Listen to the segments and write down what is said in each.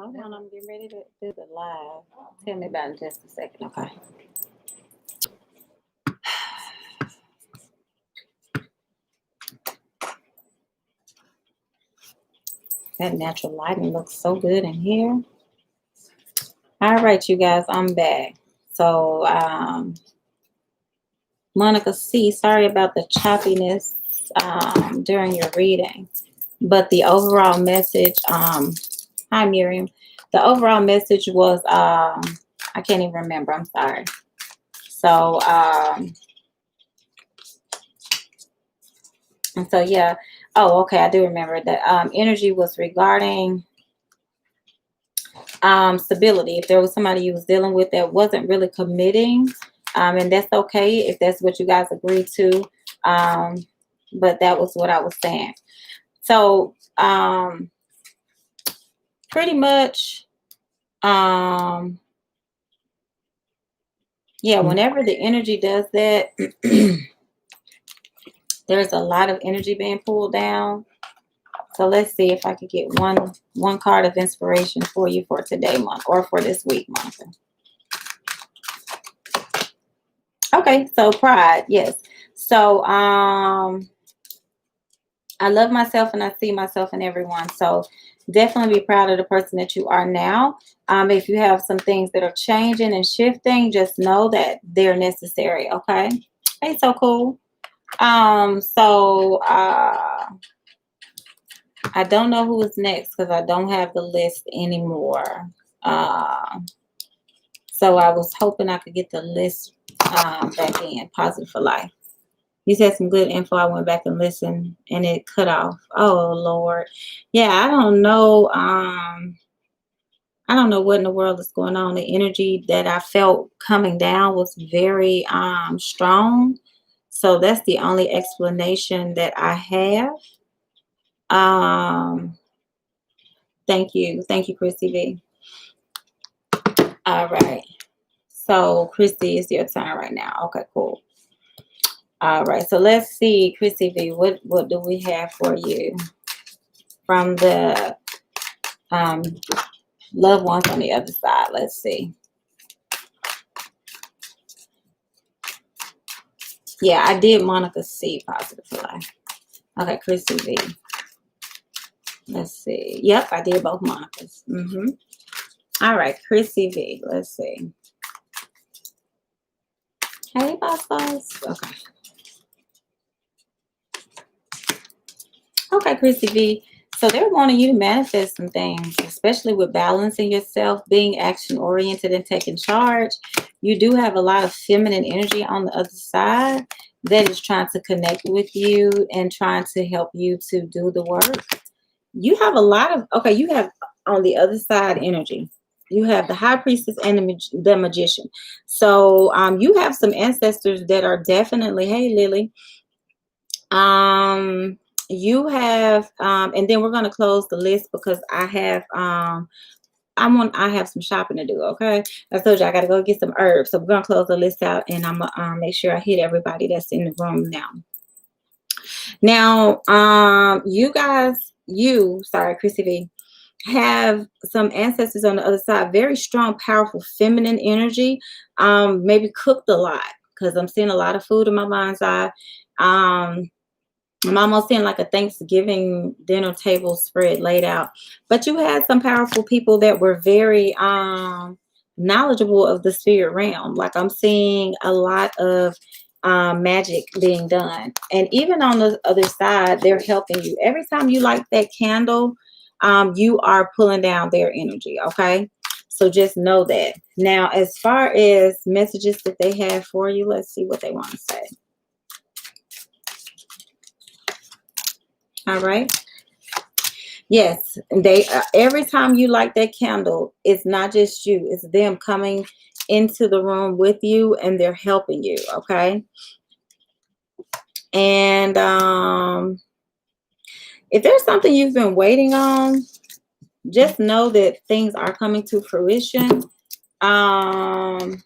Hold on, I'm getting ready to do the live. Tell me about it in just a second, okay? That natural lighting looks so good in here. All right, you guys, I'm back. So, Monica C, sorry about the choppiness during your reading. But the overall message, hi Miriam. The overall message was, I can't even remember, I'm sorry. So, and so, yeah. Oh, okay, I do remember that energy was regarding stability. If there was somebody you was dealing with that wasn't really committing, and that's okay if that's what you guys agreed to. But that was what I was saying. So, pretty much, yeah, whenever the energy does that, there's a lot of energy being pulled down. So let's see if I could get one card of inspiration for you for today, month, or for this week, Monica. Okay, so pride, yes. So I love myself and I see myself in everyone. So definitely be proud of the person that you are now. If you have some things that are changing and shifting, just know that they're necessary. Okay. Hey, so cool. I don't know who is next because I don't have the list anymore. So I was hoping I could get the list back in. Positive for Life. You said some good info. I went back and listened and it cut off. Oh Lord. Yeah, I don't know. I don't know what in the world is going on. The energy that I felt coming down was very strong. So that's the only explanation that I have. Thank you. Thank you, Chrissy V. All right. So Chrissy, it's your turn right now. Okay, cool. All right. So let's see, Chrissy V, what do we have for you from the loved ones on the other side? Let's see. Yeah, I did Monica C, Positive for Life. Okay, Chrissy V. Let's see. Yep, I did both Monicas. All right, Chrissy V. Let's see. Hey, boss. Okay. Okay, Chrissy V. So they're wanting you to manifest some things, especially with balancing yourself, being action-oriented and taking charge. You do have a lot of feminine energy on the other side that is trying to connect with you and trying to help you to do the work. You have a lot of, okay, you have on the other side energy. You have the high priestess and the magician. So you have some ancestors that are definitely, hey, Lily. You have, and then we're going to close the list because I have, I have some shopping to do. Okay. I told you I got to go get some herbs. So we're going to close the list out and I'm going to make sure I hit everybody that's in the room now. Now, you guys, Chrissy V, have some ancestors on the other side, very strong, powerful, feminine energy, maybe cooked a lot because I'm seeing a lot of food in my mind's eye. I'm almost seeing like a Thanksgiving dinner table spread laid out. But you had some powerful people that were very knowledgeable of the spirit realm. Like I'm seeing a lot of magic being done. And even on the other side, they're helping you. Every time you light that candle, you are pulling down their energy, okay? So just know that. Now, as far as messages that they have for you, let's see what they want to say. All right. Yes, they every time you light that candle, it's not just you, it's them coming into the room with you and they're helping you, okay? And if there's something you've been waiting on, just know that things are coming to fruition. I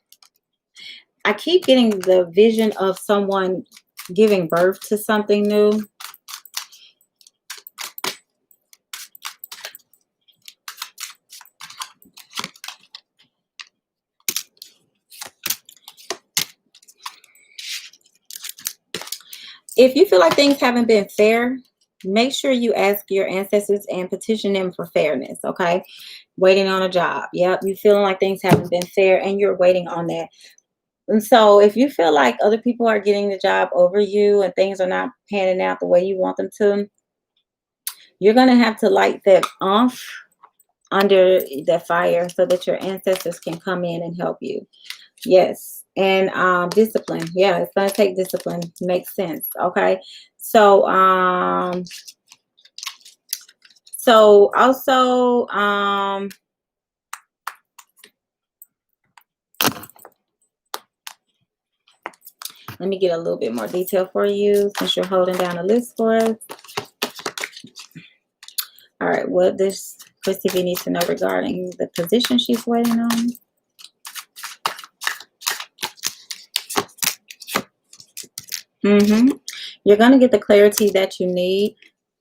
keep getting the vision of someone giving birth to something new. if you feel like things haven't been fair, make sure you ask your ancestors and petition them for fairness, okay? Waiting on a job. Yep, you feeling like things haven't been fair and you're waiting on that. And so if you feel like other people are getting the job over you and things are not panning out the way you want them to, you're going to have to light that off under the fire so that your ancestors can come in and help you. Yes. And discipline. Yeah, it's going to take discipline. Makes sense. Okay. So also let me get a little bit more detail for you since you're holding down a list for us. All right, what does Christy V needs to know regarding the position she's waiting on? You're going to get the clarity that you need.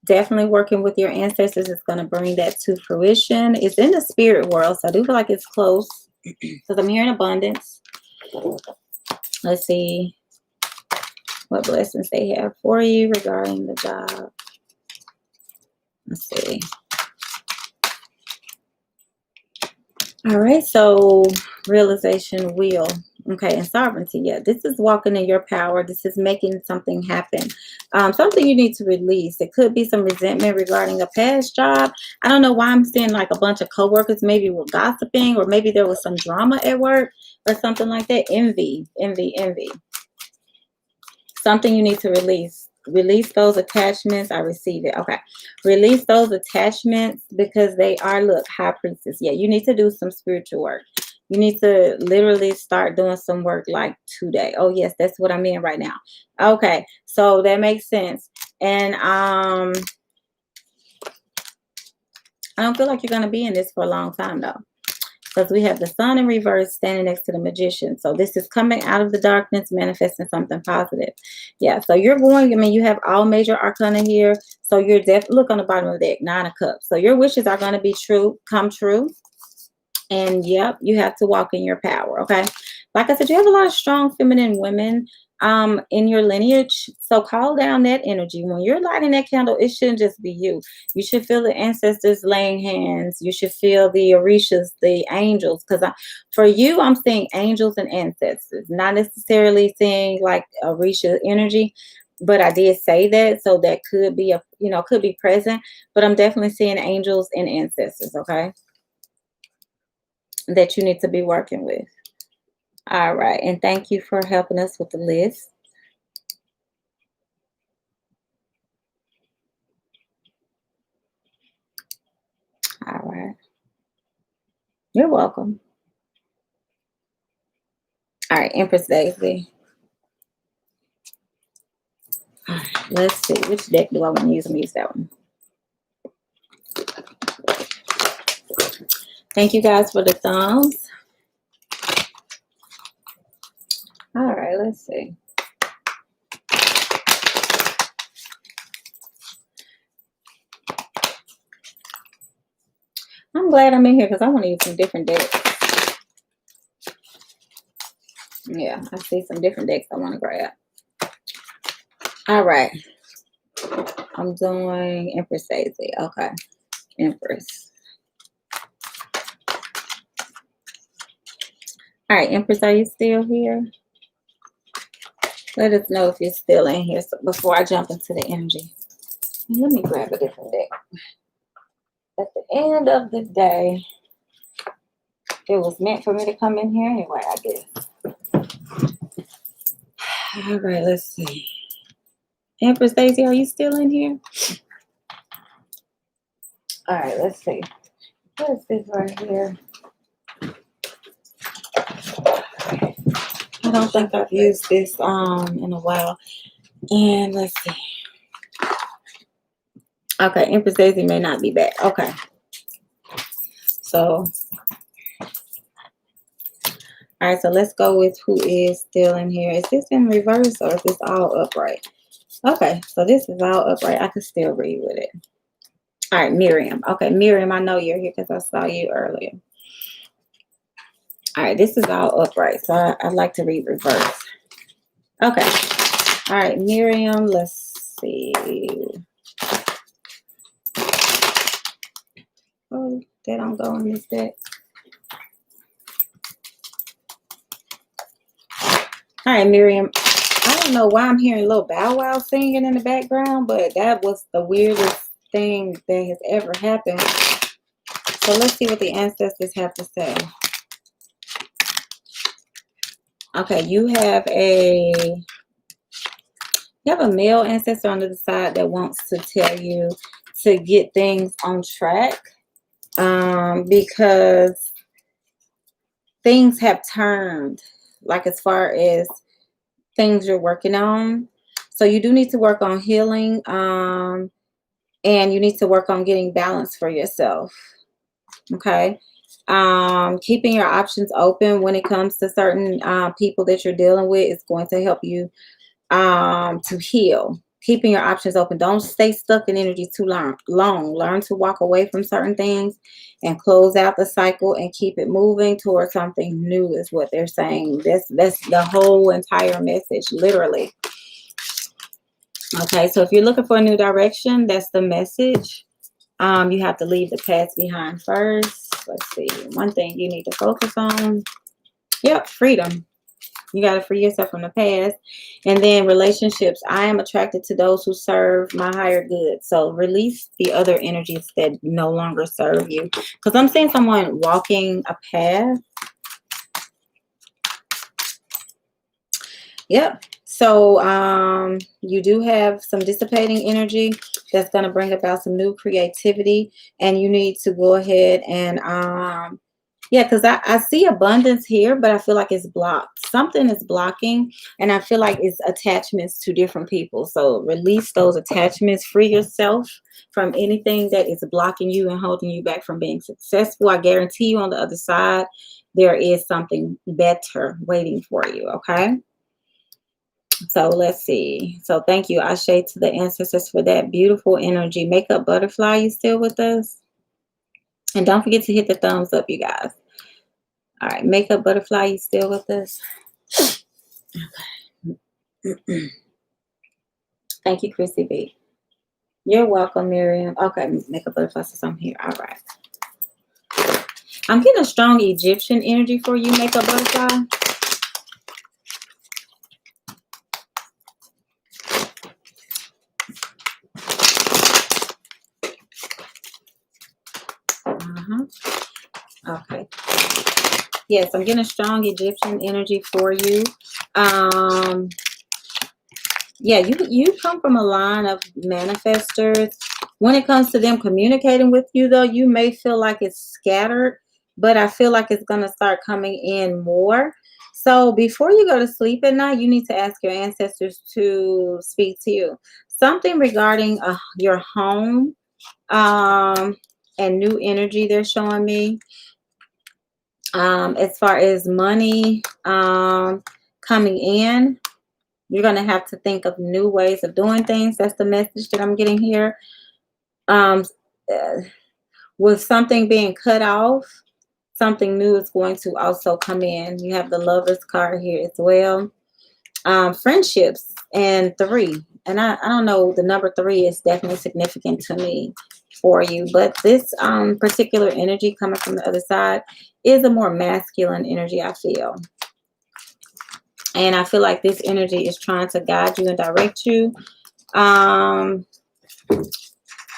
Definitely working with your ancestors is going to bring that to fruition. It's in the spirit world, so I do feel like it's close because I'm hearing abundance. Let's see what blessings they have for you regarding the job. Let's see. All right, so realization, will. Okay, and sovereignty. Yeah, this is walking in your power. This is making something happen. Something you need to release. It could be some resentment regarding a past job. I don't know why I'm seeing like a bunch of coworkers maybe were gossiping, or maybe there was some drama at work or something like that. Envy. Something you need to release. Release those attachments. I receive it. Okay. Release those attachments because they are, look, high priestess. Yeah, you need to do some spiritual work. You need to literally start doing some work like today. Oh, yes, that's what I'm in right now. Okay, so that makes sense. And I don't feel like you're going to be in this for a long time, though. Because we have the sun in reverse standing next to the magician. So this is coming out of the darkness, manifesting something positive. Yeah, so you're going, I mean, you have all major arcana here. So you're definitely, look on the bottom of the deck, 9 of cups. So your wishes are going to be true, come true. And yep, you have to walk in your power, okay? Like I said, you have a lot of strong feminine women in your lineage. So call down that energy. When you're lighting that candle, it shouldn't just be you. You should feel the ancestors laying hands. You should feel the orishas, the angels. Because for you, I'm seeing angels and ancestors. Not necessarily seeing like orisha energy. But I did say that. So that could be, could be present. But I'm definitely seeing angels and ancestors, okay? That you need to be working with. All right. And thank you for helping us with the list. All right. You're welcome. All right. Empress Daisy. All right. Let's see. Which deck do I want to use? I'm going to use that one. Thank you guys for the thumbs. All right. Let's see. I'm glad I'm in here because I want to use some different decks. Yeah, I see some different decks I want to grab. All right. I'm doing Empress Daisy. Okay. Empress. All right, Empress, are you still here? Let us know if you're still in here before I jump into the energy. Let me grab a different deck. At the end of the day, it was meant for me to come in here anyway, I guess. All right, let's see. Empress Daisy, are you still in here? All right, let's see. What is this right here? I don't think I've used this in a while. And let's see. Okay, Empress Daisy may not be back. Okay. So, all right, so let's go with who is still in here. Is this in reverse or is this all upright? Okay, so this is all upright. I can still read with it. All right, Miriam. Okay, Miriam, I know you're here because I saw you earlier. All right, this is all upright, so I'd like to read reverse. Okay. All right, Miriam, let's see. Oh, they don't go in this deck. All right, Miriam. I don't know why I'm hearing little Bow Wow singing in the background, but that was the weirdest thing that has ever happened. So let's see what the ancestors have to say. Okay, you have a male ancestor on the side that wants to tell you to get things on track, because things have turned, like as far as things you're working on. So you do need to work on healing, and you need to work on getting balance for yourself. Okay. Keeping your options open when it comes to certain people that you're dealing with is going to help you to heal. Keeping your options open. Don't stay stuck in energy too long. Learn to walk away from certain things and close out the cycle and keep it moving towards something new is what they're saying. That's the whole entire message, literally. Okay, so if you're looking for a new direction, that's the message. You have to leave the past behind first. Let's see. One thing you need to focus on. Yep, freedom. You got to free yourself from the past. And then relationships. I am attracted to those who serve my higher good. So release the other energies that no longer serve you. Because I'm seeing someone walking a path. Yep. So you do have some dissipating energy that's going to bring about some new creativity. And you need to go ahead and yeah, because I see abundance here, but I feel like it's blocked. Something is blocking, and I feel like it's attachments to different people. So release those attachments. Free yourself from anything that is blocking you and holding you back from being successful. I guarantee you on the other side, there is something better waiting for you, okay? So let's see. So thank you, Ashe, to the ancestors for that beautiful energy. Makeup Butterfly, you still with us? And don't forget to hit the thumbs up, you guys. All right, Makeup Butterfly, you still with us? Okay. Thank you, Chrissy B. You're welcome, Miriam. Okay, Makeup Butterfly says I'm here. All right. I'm getting a strong Egyptian energy for you, Makeup Butterfly. Okay. Yes, I'm getting a strong Egyptian energy for you. Yeah, you come from a line of manifestors. When it comes to them communicating with you, though, you may feel like it's scattered, but I feel like it's going to start coming in more. So before you go to sleep at night, you need to ask your ancestors to speak to you. Something regarding your home and new energy they're showing me. As far as money coming in, you're going to have to think of new ways of doing things. That's the message that I'm getting here. With something being cut off, something new is going to also come in. You have the Lover's card here as well. Friendships and 3. And I don't know, the number 3 is definitely significant to me for you. But this particular energy coming from the other side is a more masculine energy, I feel. And I feel like this energy is trying to guide you and direct you.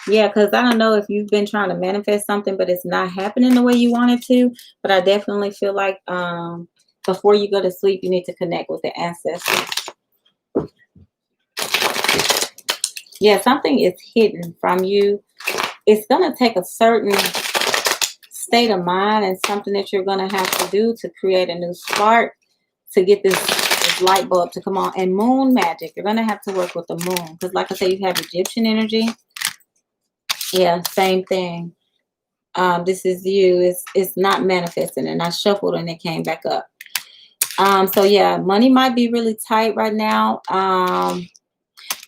Yeah, because I don't know if you've been trying to manifest something, but it's not happening the way you want it to. But I definitely feel like before you go to sleep, you need to connect with the ancestors. Yeah, something is hidden from you. It's going to take a certain state of mind and something that you're going to have to do to create a new spark to get this light bulb to come on. And moon magic, you're going to have to work with the moon. Because like I said, you have Egyptian energy. Yeah, same thing. This is you. It's not manifesting, and I shuffled and it came back up. So yeah, money might be really tight right now.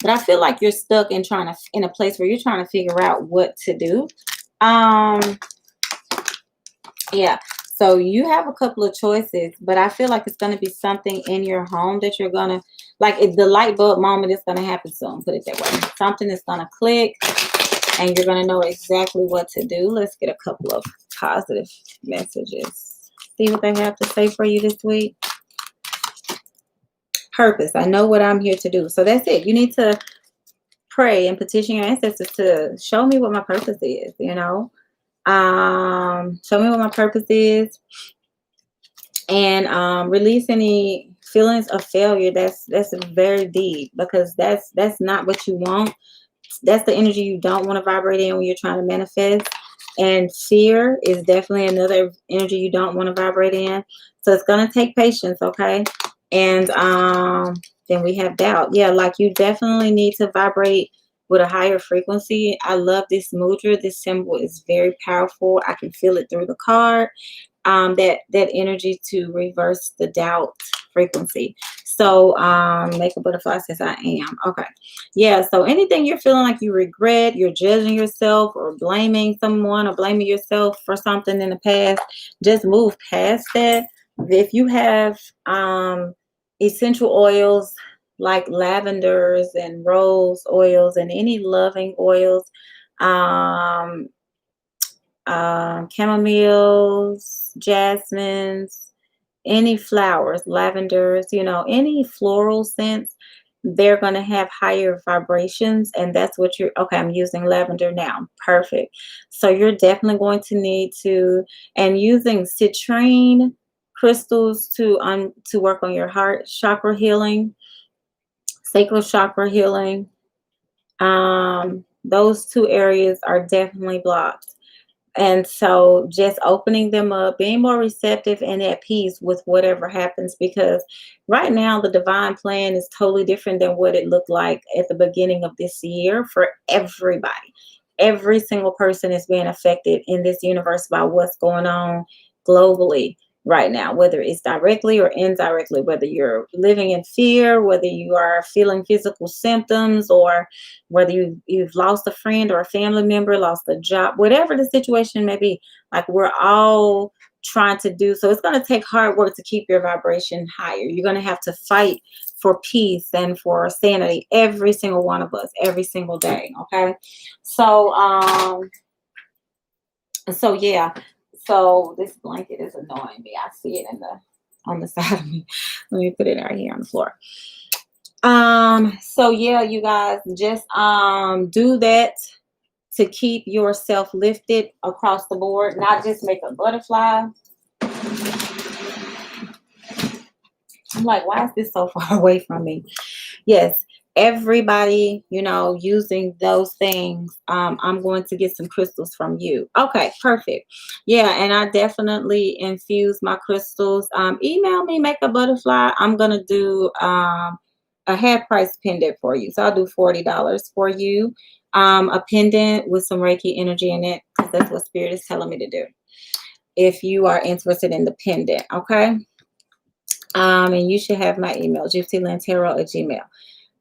But I feel like you're stuck in a place where you're trying to figure out what to do. Yeah. So you have a couple of choices, but I feel like it's going to be something in your home that you're going to Like the light bulb moment is going to happen soon. Put it that way. Something is going to click and you're going to know exactly what to do. Let's get a couple of positive messages. See what they have to say for you this week. Purpose. I know what I'm here to do. So that's it. You need to pray and petition your ancestors to show me what my purpose is, you know. Show me what my purpose is, and release any feelings of failure. That's very deep, because that's not what you want. That's the energy you don't want to vibrate in when you're trying to manifest. And fear is definitely another energy you don't want to vibrate in. So it's going to take patience, okay? And then we have doubt. Yeah, like you definitely need to vibrate with a higher frequency. I love this mudra. This symbol is very powerful. I can feel it through the card. That energy to reverse the doubt frequency. So make a butterfly says I am. Okay. Yeah, so anything you're feeling like you regret, you're judging yourself or blaming someone or blaming yourself for something in the past, just move past that. If you have essential oils like lavenders and rose oils and any loving oils, chamomiles, jasmines, any flowers, lavenders, you know, any floral scents, they're going to have higher vibrations. And that's what you're, okay, I'm using lavender now. Perfect. So you're definitely going to need to, and using citrine crystals to work on your heart chakra healing, sacral chakra healing. Those two areas are definitely blocked. And so just opening them up, being more receptive and at peace with whatever happens, because right now the divine plan is totally different than what it looked like at the beginning of this year for everybody. Every single person is being affected in this universe by what's going on globally right now, whether it's directly or indirectly, whether you're living in fear, whether you are feeling physical symptoms, or whether you've lost a friend or a family member, lost a job, whatever the situation may be. Like, we're all trying to do. So it's going to take hard work to keep your vibration higher. You're going to have to fight for peace and for sanity, every single one of us, every single day. Okay. So, yeah. So this blanket is annoying me. I see it on the side of me. Let me put it right here on the floor. So yeah, you guys, just do that to keep yourself lifted across the board, not just make a butterfly. I'm like, why is this so far away from me? Yes, everybody, you know, using those things. I'm going to get some crystals from you. Okay, perfect. Yeah, and I definitely infuse my crystals. Email me, make a butterfly. I'm gonna do a half price pendant for you. So I'll do $40 for you. A pendant with some Reiki energy in it, because that's what Spirit is telling me to do. If you are interested in the pendant, okay? And you should have my email, gypsylantero@gmail.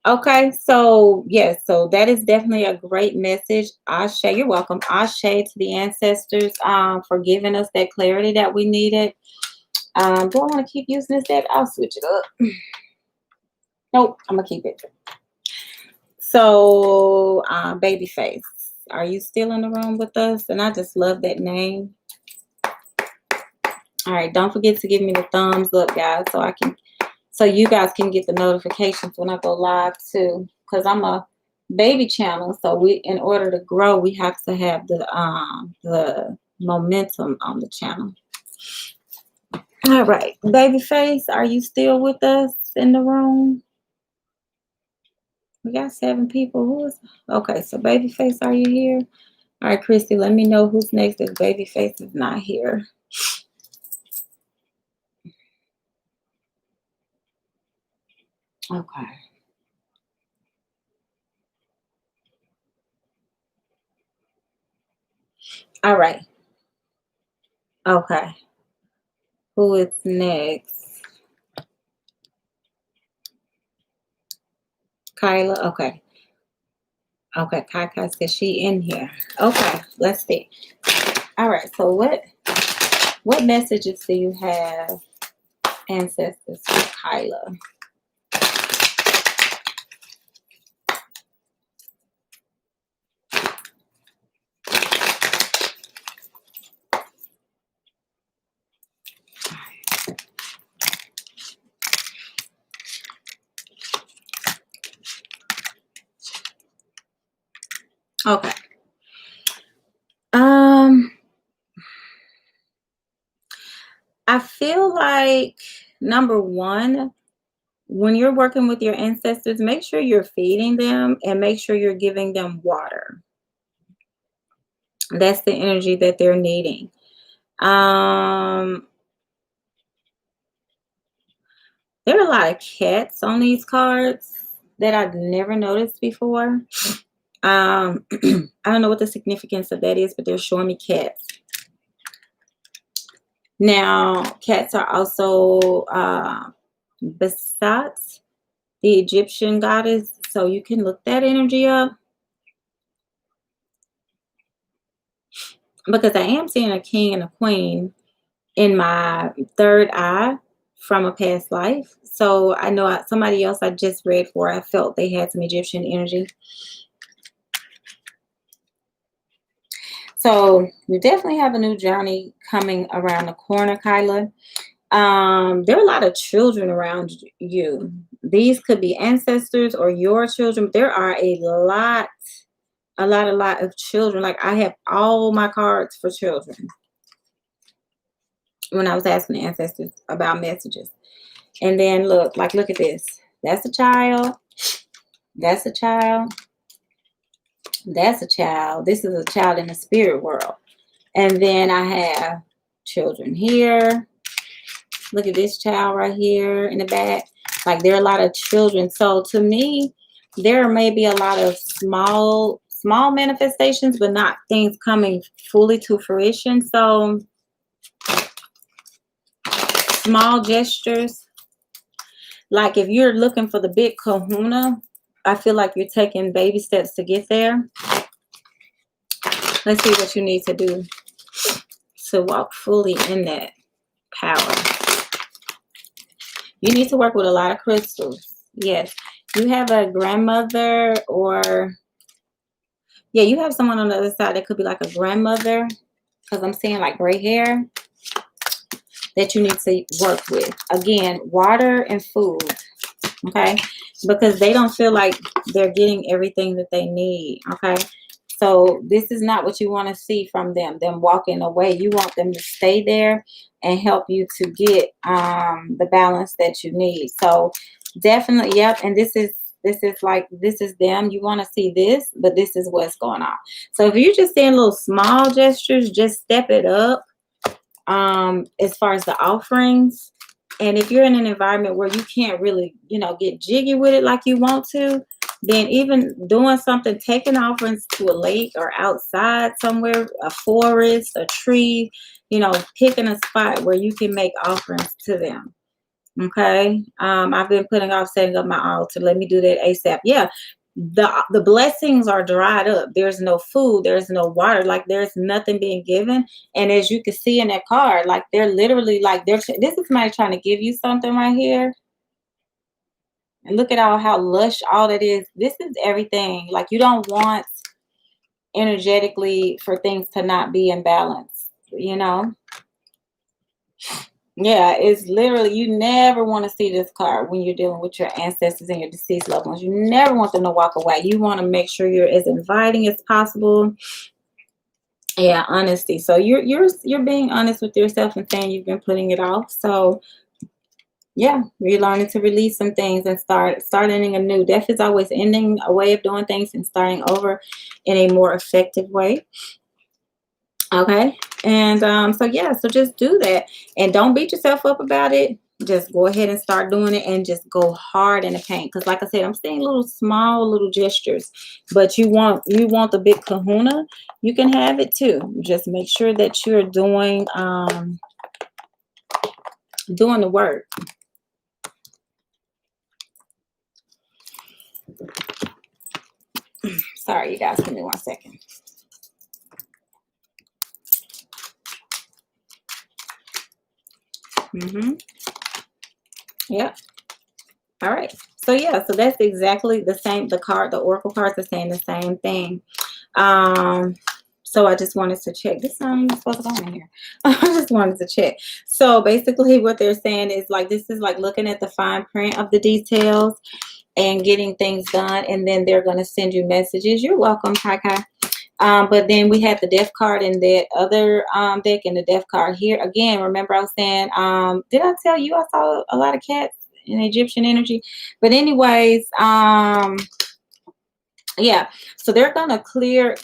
Okay, so yes, so that is definitely a great message. Ashe, you're welcome. Ashe to the ancestors for giving us that clarity that we needed. Do I want to keep using this deck? I'll switch it up. Nope, I'm gonna keep it. So, Babyface, are you still in the room with us? And I just love that name. All right, don't forget to give me the thumbs up, guys, so you guys can get the notifications when I go live too. Because I'm a baby channel, so in order to grow, we have to have the momentum on the channel. All right, Babyface, are you still with us in the room? We got 7 people. Who is? Okay, so Babyface, are you here? All right, Christy, let me know who's next if Babyface is not here. Okay. All right. Okay. Who is next? Kyla. Okay. Okay. Kai says she in here. Okay. Let's see. All right. So what messages do you have, ancestors, for Kyla? Okay. I feel like, number one, when you're working with your ancestors, make sure you're feeding them and make sure you're giving them water. That's the energy that they're needing. There are a lot of cats on these cards that I've never noticed before. I don't know what the significance of that is, but they're showing me cats. Now, cats are also Bastet, the Egyptian goddess. So you can look that energy up. Because I am seeing a king and a queen in my third eye from a past life. So I know somebody else I just read for, I felt they had some Egyptian energy. So you definitely have a new journey coming around the corner, Kyla. There are a lot of children around you. These could be ancestors or your children. There are a lot of children. Like, I have all my cards for children when I was asking the ancestors about messages. And then look at this. That's a child. That's a child. That's a child. This is a child in the spirit world. And then I have children here. Look at this child right here in the back. Like, there are a lot of children. So to me, there may be a lot of small manifestations, but not things coming fully to fruition. So small gestures. Like, if you're looking for the big kahuna, I feel like you're taking baby steps to get there. Let's see what you need to do to walk fully in that power. You need to work with a lot of crystals. Yes. You have a grandmother, or yeah, you have someone on the other side that could be like a grandmother, because I'm seeing like gray hair, that you need to work with. Again, water and food. Okay, because they don't feel like they're getting everything that they need. Okay, so this is not what you want to see from them walking away. You want them to stay there and help you to get the balance that you need. So definitely, yep. And this is them. You want to see this, but this is what's going on. So if you're just seeing little small gestures, just step it up as far as the offerings. And if you're in an environment where you can't really, get jiggy with it like you want to, then even doing something, taking offerings to a lake or outside somewhere, a forest, a tree, picking a spot where you can make offerings to them. Okay. I've been putting off setting up my altar. Let me do that ASAP. Yeah. The blessings are dried up. There's no food. There's no water. Like, there's nothing being given. And as you can see in that card, like, they're literally like, this is somebody trying to give you something right here. And look at how lush all that is. This is everything. Like, you don't want energetically for things to not be in balance, Yeah, it's literally, you never want to see this card when you're dealing with your ancestors and your deceased loved ones. You never want them to walk away. You want to make sure you're as inviting as possible. Yeah, honesty. So you're being honest with yourself and saying you've been putting it off. So yeah, you're learning to release some things and start ending anew. Death is always ending a way of doing things and starting over in a more effective way. Okay. And so yeah, so just do that and don't beat yourself up about it. Just go ahead and start doing it and just go hard in the paint. Because like I said, I'm seeing little gestures, but you want the big kahuna, you can have it too. Just make sure that you're doing the work. Sorry, you guys, give me 1 second. Yep. All right. So yeah, so that's exactly the same. The oracle cards are saying the same thing. So I just wanted to check. This time I'm supposed to go in here. I just wanted to check. So basically what they're saying is, like, this is like looking at the fine print of the details. and getting things done, and then they're going to send you messages. You're welcome, Kai Kai. But then we had the death card in that other deck, and the death card here. Again, remember I was saying, did I tell you I saw a lot of cats in Egyptian energy? But anyways, yeah, so they're gonna clear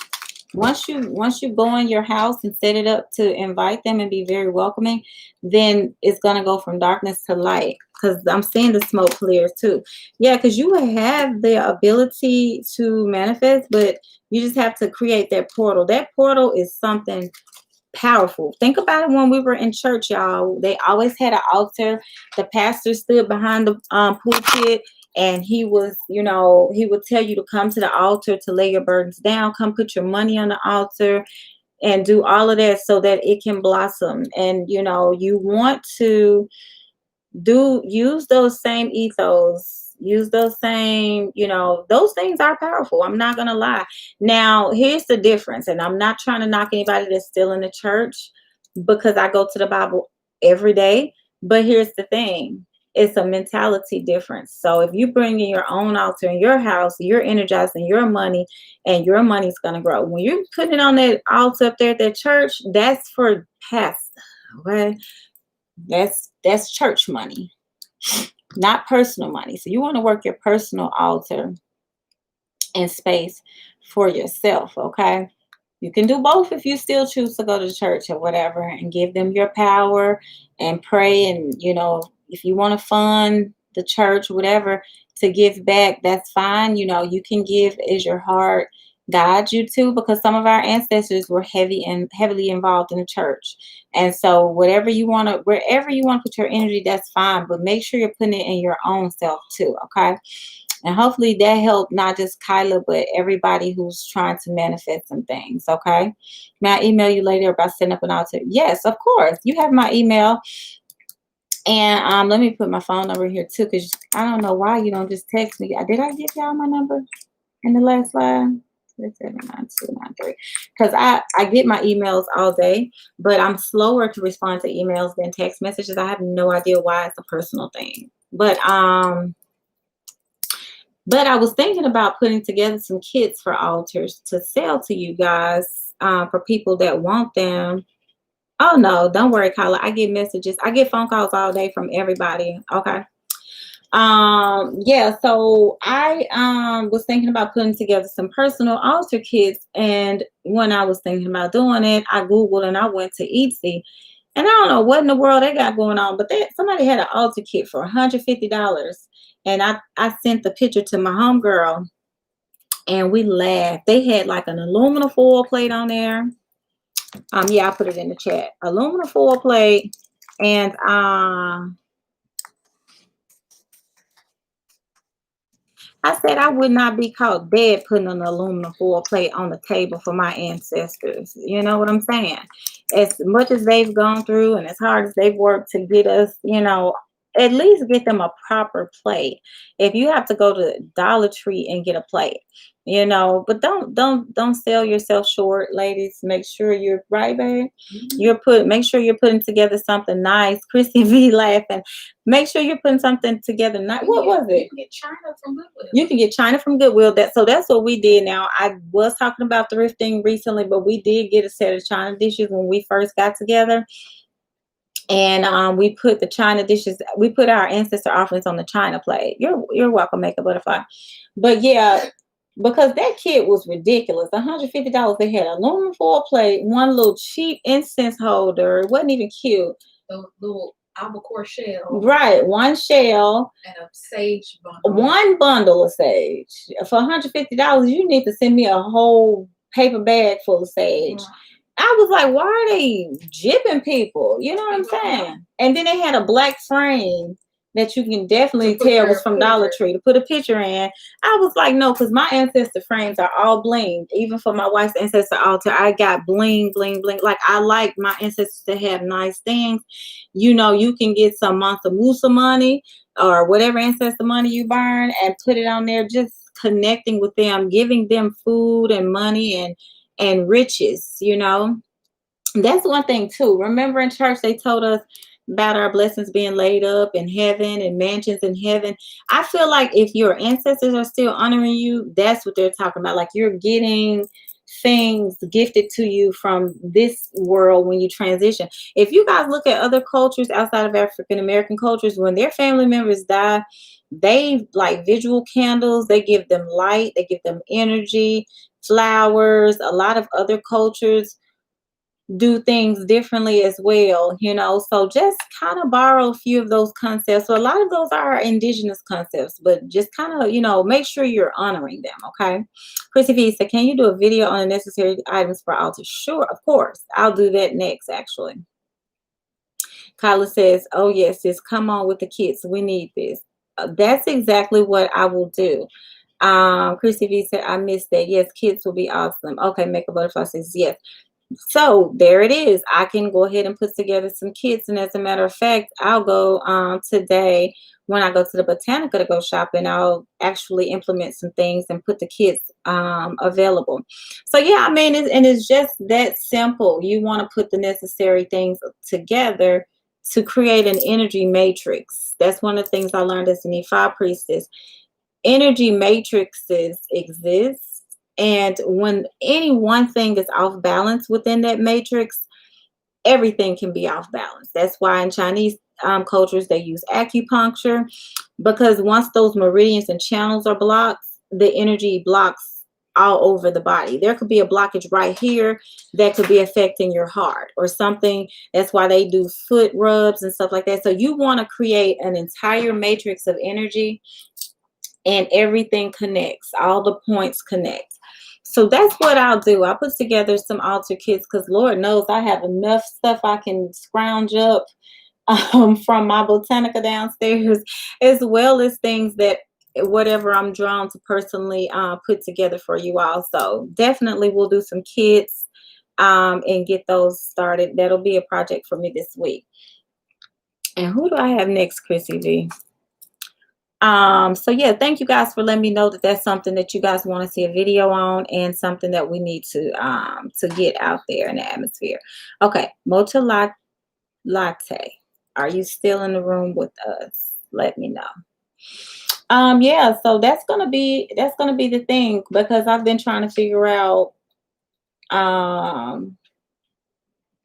once you go in your house and set it up to invite them and be very welcoming, then it's gonna go from darkness to light, because I'm seeing the smoke clears too. Yeah, because you have the ability to manifest, but you just have to create that portal. That portal is something powerful. Think about it. When we were in church, y'all, they always had an altar. The pastor stood behind the pulpit, and he was, you know, he would tell you to come to the altar to lay your burdens down, come put your money on the altar, and do all of that so that it can blossom. And you know, you want to use those same ethos, use those same, you know, those things are powerful. I'm not gonna lie. Now here's the difference, and I'm not trying to knock anybody that's still in the church, because I go to the Bible every day. But here's the thing, it's a mentality difference. So if you bring in your own altar in your house, you're energizing your money, and your money's gonna grow. When you're putting it on that altar up there at that church, that's for pastor. Okay, that's church money, not personal money. So you want to work your personal altar and space for yourself. Okay, you can do both if you still choose to go to church or whatever, and give them your power and pray. And you know, if you want to fund the church, whatever, to give back, that's fine. You know, you can give as your heart guides you to, because some of our ancestors were heavily involved in the church. And so wherever you want to put your energy, that's fine. But make sure you're putting it in your own self too. Okay. And hopefully that helped not just Kyla, but everybody who's trying to manifest some things. Okay. May I email you later about setting up an altar? Yes, of course. You have my email. And let me put my phone number here too, because I don't know why you don't just text me. Did I give y'all my number in the last slide? 79293. Because I get my emails all day, but I'm slower to respond to emails than text messages. I have no idea why. It's a personal thing. But I was thinking about putting together some kits for altars to sell to you guys, for people that want them. Oh no, don't worry, Kyla. I get messages. I get phone calls all day from everybody. Okay. Yeah, so I was thinking about putting together some personal altar kits, and when I was thinking about doing it, I Googled and I went to Etsy, and I don't know what in the world they got going on, but somebody had an altar kit for $150, and I sent the picture to my homegirl, and we laughed. They had like an aluminum foil plate on there. Yeah, I put it in the chat. Aluminum foil plate, and I said I would not be caught dead putting an aluminum foil plate on the table for my ancestors. You know what I'm saying? As much as they've gone through and as hard as they've worked to get us, you know, at least get them a proper plate. If you have to go to Dollar Tree and get a plate, you know, but don't sell yourself short, ladies. Make sure you're right, babe. Make sure you're putting together something nice. Chrissy V laughing. Make sure you're putting something together. What was it? You can get China from Goodwill. You can get China from Goodwill. So that's what we did. Now, I was talking about thrifting recently, but we did get a set of China dishes when we first got together. And we put the China dishes, we put our ancestor offerings on the China plate. You're welcome, Make a Butterfly. But yeah, because that kit was ridiculous. $150. They had a aluminum foil plate, one little cheap incense holder. It wasn't even cute. The little albacore shell. Right, one shell. And a sage bundle. One bundle of sage. For $150, you need to send me a whole paper bag full of sage. I was like, why are they jipping people? You know what I'm saying? And then they had a black frame that you can definitely tell was from Dollar Tree to put a picture in. I was like, no, because my ancestor frames are all blinged. Even for my wife's ancestor altar, I got bling, bling, bling. Like, I like my ancestors to have nice things. You know, you can get some Mansa Musa money or whatever ancestor money you burn and put it on there, just connecting with them, giving them food and money and riches, you know. That's one thing too. Remember in church they told us about our blessings being laid up in heaven and mansions in heaven. I feel like if your ancestors are still honoring you, that's what they're talking about. Like you're getting things gifted to you from this world when you transition. If you guys look at other cultures outside of African American cultures, when their family members die, they like visual candles, they give them light, they give them energy, flowers. A lot of other cultures do things differently as well, you know. So just kind of borrow a few of those concepts. So a lot of those are indigenous concepts, but just kind of, you know, make sure you're honoring them. Okay. Chrissy V said, can you do a video on the necessary items for altar? Sure, of course. I'll do that next, actually. Kyla says, oh yes, just come on with the kids. We need this. That's exactly what I will do. Chrissy V said, I missed that. Yes, kids will be awesome. Okay, Make a Butterfly says yes. So there it is. I can go ahead and put together some kits. And as a matter of fact, I'll go today when I go to the Botanica to go shopping. I'll actually implement some things and put the kits available. So yeah, I mean, it's just that simple. You want to put the necessary things together to create an energy matrix. That's one of the things I learned as an E5 priestess. Energy matrices exist. And when any one thing is off balance within that matrix, everything can be off balance. That's why in Chinese cultures, they use acupuncture, because once those meridians and channels are blocked, the energy blocks all over the body. There could be a blockage right here that could be affecting your heart or something. That's why they do foot rubs and stuff like that. So you want to create an entire matrix of energy, and everything connects. All the points connect. So that's what I'll do. I'll put together some altar kits because Lord knows I have enough stuff I can scrounge up from my Botanica downstairs, as well as things that whatever I'm drawn to personally put together for you all. So definitely we'll do some kits and get those started. That'll be a project for me this week. And who do I have next, Chrissy V? So yeah, thank you guys for letting me know that that's something that you guys want to see a video on and something that we need to get out there in the atmosphere. Okay, Mocha Latte, are you still in the room with us? Let me know. Yeah, so that's gonna be the thing, because I've been trying to figure out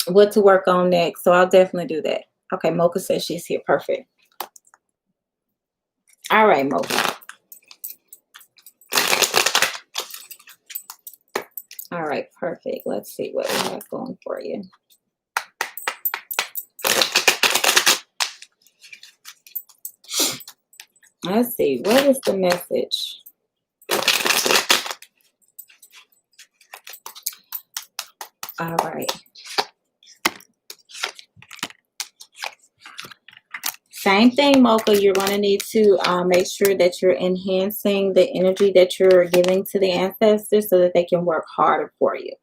what to work on next. So I'll definitely do that. Okay, Mocha says she's here. Perfect. All right, Mocha. All right, perfect. Let's see what we have going for you. Let's see. What is the message? All right. Same thing, Mocha. You're going to need to make sure that you're enhancing the energy that you're giving to the ancestors so that they can work harder for you.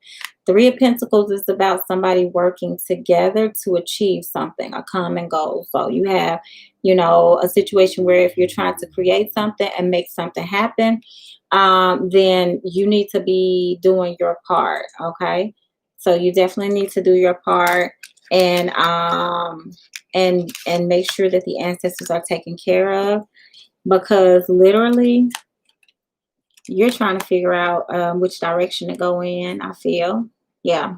Three of Pentacles is about somebody working together to achieve something, a common goal. So you have, you know, a situation where if you're trying to create something and make something happen, then you need to be doing your part, okay? So you definitely need to do your part and make sure that the ancestors are taken care of, because literally you're trying to figure out which direction to go in, I feel. Yeah.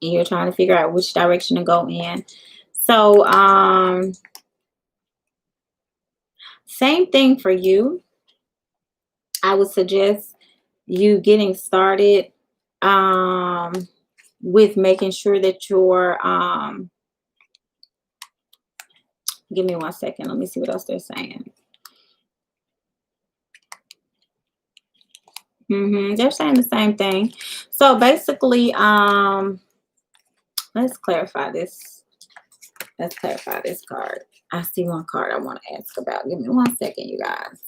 And you're trying to figure out which direction to go in. So, same thing for you. I would suggest you getting started with making sure that you're, give me 1 second. Let me see what else they're saying. They're saying the same thing. So basically, let's clarify this. Let's clarify this card. I see one card I want to ask about. Give me 1 second, you guys.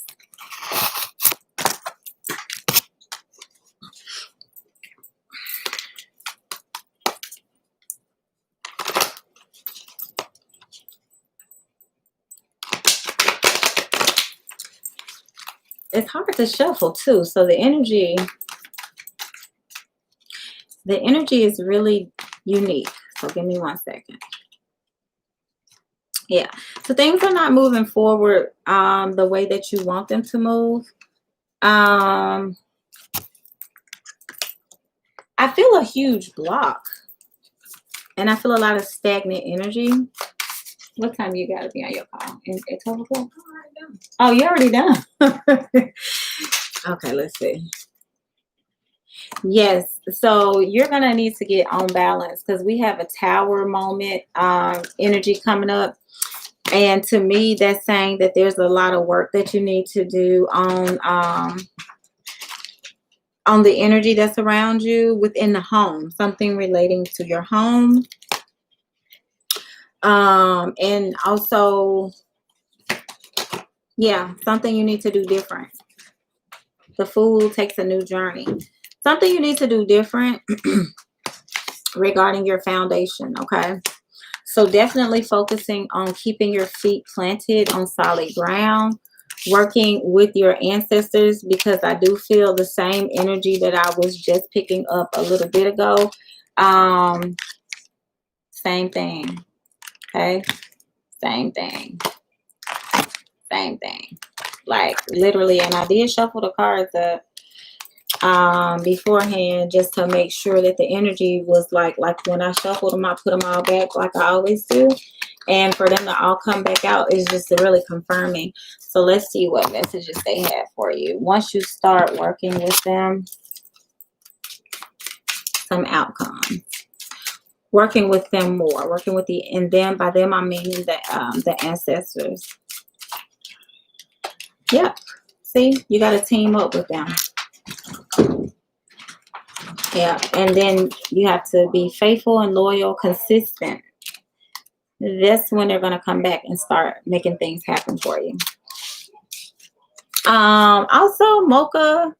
It's hard to shuffle too. So the energy is really unique. So give me 1 second. Yeah. So things are not moving forward the way that you want them to move. I feel a huge block. And I feel a lot of stagnant energy. What time you got to be on your call? At 12 o'clock? Oh, you're already done. Okay, let's see. Yes, so you're going to need to get on balance because we have a tower moment energy coming up. And to me, that's saying that there's a lot of work that you need to do on the energy that's around you within the home, something relating to your home. And also, yeah, something you need to do different. The Fool takes a new journey. Something you need to do different regarding your foundation, okay? So definitely focusing on keeping your feet planted on solid ground, working with your ancestors, because I do feel the same energy that I was just picking up a little bit ago. Same thing, okay? Same thing. Same thing. Like literally, and I did shuffle the cards up beforehand just to make sure that the energy was like when I shuffled them, I put them all back like I always do. And for them to all come back out is just really confirming. So let's see what messages they have for you. Once you start working with them, some outcomes. Working with them more. Working with and them, by them I mean the ancestors. Yep. See, you got to team up with them. Yeah, and then you have to be faithful and loyal, consistent. That's when they're going to come back and start making things happen for you. Also, Mocha,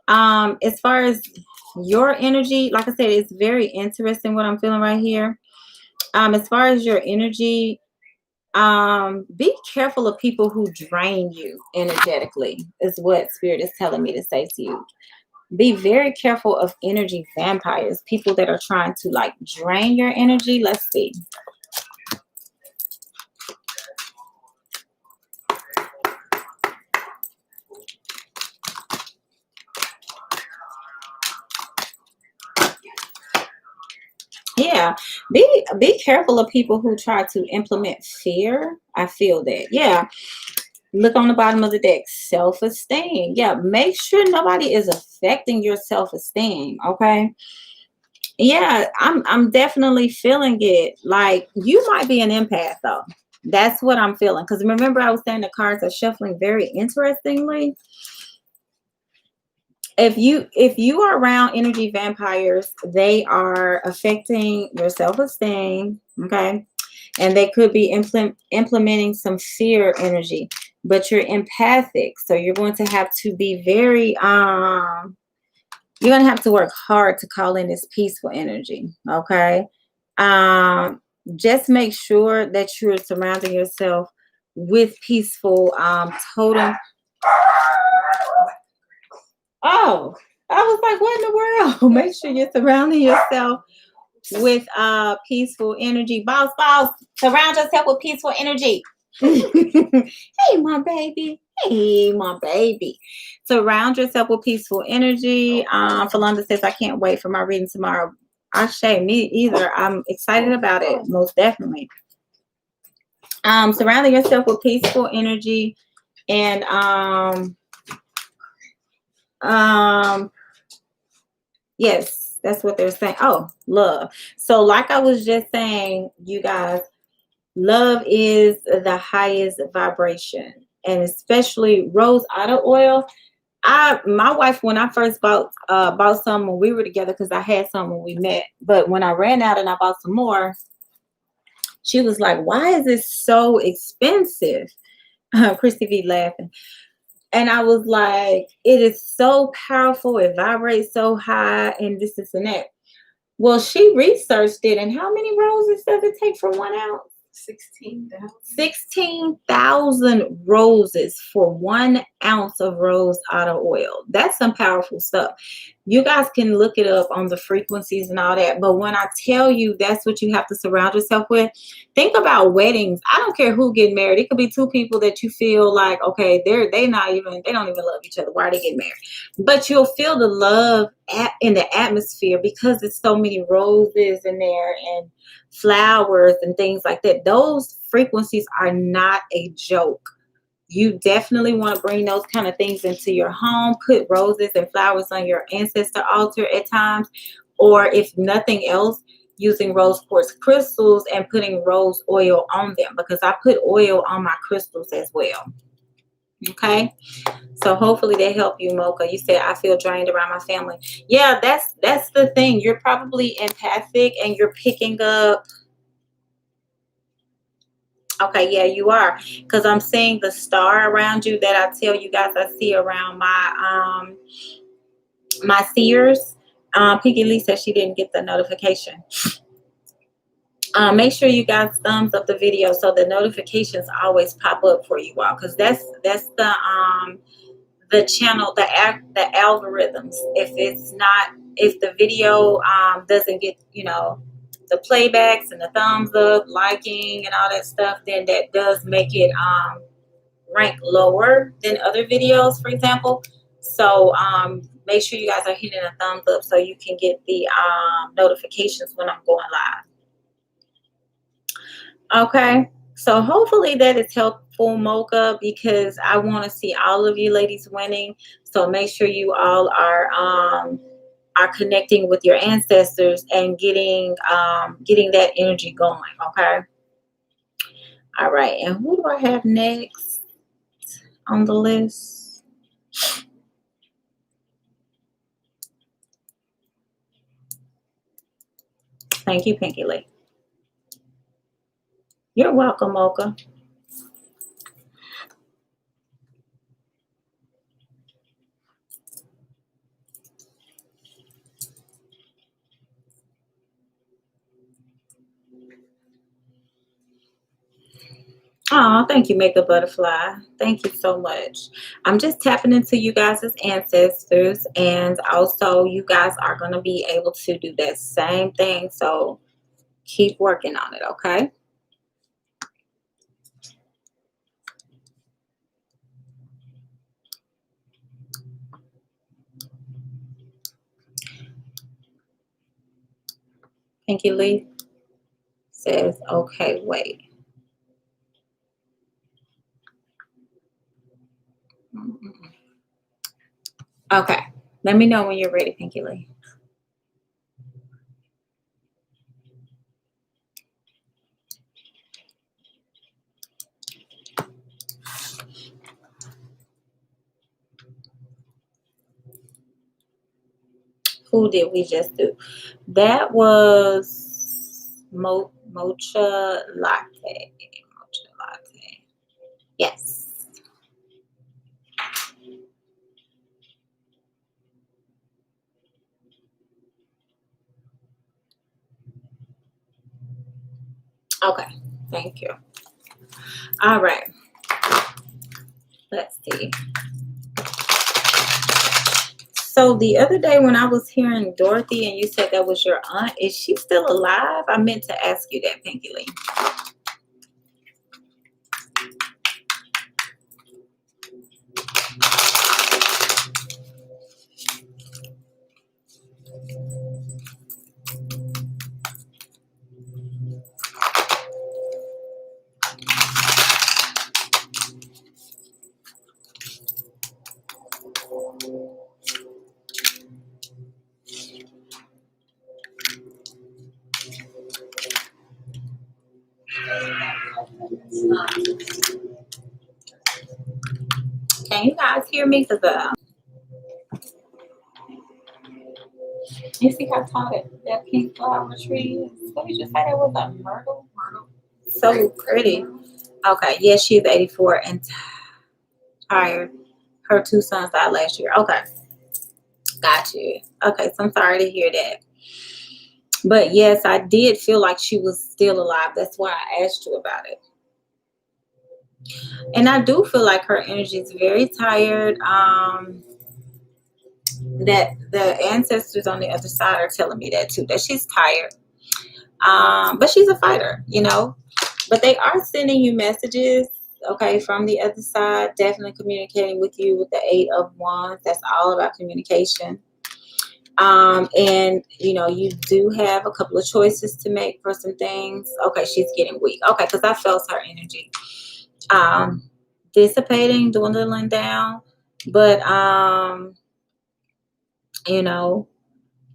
as far as your energy, like I said, it's very interesting what I'm feeling right here. As far as your energy, be careful of people who drain you energetically, is what Spirit is telling me to say to you. Be very careful of energy vampires, people that are trying to like drain your energy. Let's see. Yeah, be careful of people who try to implement fear. I feel that. Yeah. Look on the bottom of the deck, self-esteem. Yeah, make sure nobody is affecting your self-esteem, okay? Yeah, I'm definitely feeling it. Like you might be an empath though. That's what I'm feeling. Because remember I was saying the cards are shuffling very interestingly. If you are around energy vampires, they are affecting your self-esteem, okay? And they could be implementing some fear energy, but you're empathic, so you're going to have to be very you're going to have to work hard to call in this peaceful energy, okay? Just make sure that you're surrounding yourself with peaceful totem. Oh, I was like, what in the world? Make sure you're surrounding yourself with peaceful energy. Boss, surround yourself with peaceful energy. Hey, my baby. Hey, my baby. Surround yourself with peaceful energy. Philanda says, I can't wait for my reading tomorrow. Ashe, me either. I'm excited about it, most definitely. Surrounding yourself with peaceful energy and yes, that's what they're saying. Oh, love. So like I was just saying, you guys, love is the highest vibration, and especially rose otto oil. My wife, when I first bought some when we were together, because I had some when we met, but when I ran out and I bought some more, she was like, why is it so expensive? Christy V laughing. And I was like, it is so powerful. It vibrates so high and this and that. Well, she researched it. And how many roses does it take for 1 ounce? 16,000 roses for 1 ounce of rose otto oil. That's some powerful stuff. You guys can look it up on the frequencies and all that. But when I tell you that's what you have to surround yourself with, think about weddings. I don't care who get married. It could be two people that you feel like, okay, they don't even love each other. Why are they getting married? But you'll feel the love in the atmosphere because there's so many roses in there and flowers and things like that. Those frequencies are not a joke. You definitely want to bring those kind of things into your home. Put roses and flowers on your ancestor altar at times, or if nothing else, using rose quartz crystals and putting rose oil on them, because I put oil on my crystals as well. Okay, so hopefully they help you, Mocha. You said I feel drained around my family. Yeah, that's the thing. You're probably empathic and you're picking up. Okay, yeah, you are, because I'm seeing the star around you that I tell you guys I see around my seers. Piggy Lee said she didn't get the notification. Make sure you guys thumbs up the video so the notifications always pop up for you all, because that's the channel, the algorithms. If the video doesn't get, the playbacks and the thumbs up, liking and all that stuff, then that does make it rank lower than other videos, for example. So make sure you guys are hitting a thumbs up so you can get the notifications when I'm going live. Okay, so hopefully that is helpful, Mocha, because I want to see all of you ladies winning. So make sure you all are connecting with your ancestors and getting that energy going. Okay. All right, and who do I have next on the list? Thank you, Pinky Lee. You're welcome, Mocha. Oh, thank you, Makeup Butterfly. Thank you so much. I'm just tapping into you guys' ancestors, and also you guys are going to be able to do that same thing. So keep working on it, okay? Pinky Lee says, okay, wait. Okay, let me know when you're ready, Pinky Lee. Who did we just do? That was Mocha Latte. Mocha Latte. Yes. Okay, thank you. All right. Let's see. So the other day when I was hearing Dorothy and you said that was your aunt, is she still alive? I meant to ask you that, Pinky Lee. Can you guys hear me? Because you see how tall that pink flower tree is? What did you say that was, a myrtle? So pretty. Okay, yes, she's 84 and tired. Her 2 sons died last year. Okay, got you. Okay, so I'm sorry to hear that. But yes, I did feel like she was still alive. That's why I asked you about it. And I do feel like her energy is very tired. That the ancestors on the other side are telling me that too, that she's tired. But she's a fighter, you know. But they are sending you messages, okay, from the other side, definitely communicating with you with the Eight of Wands. That's all about communication. And you know, you do have a couple of choices to make for some things. Okay, she's getting weak. Okay, because I felt her energy dissipating, dwindling down. But you know,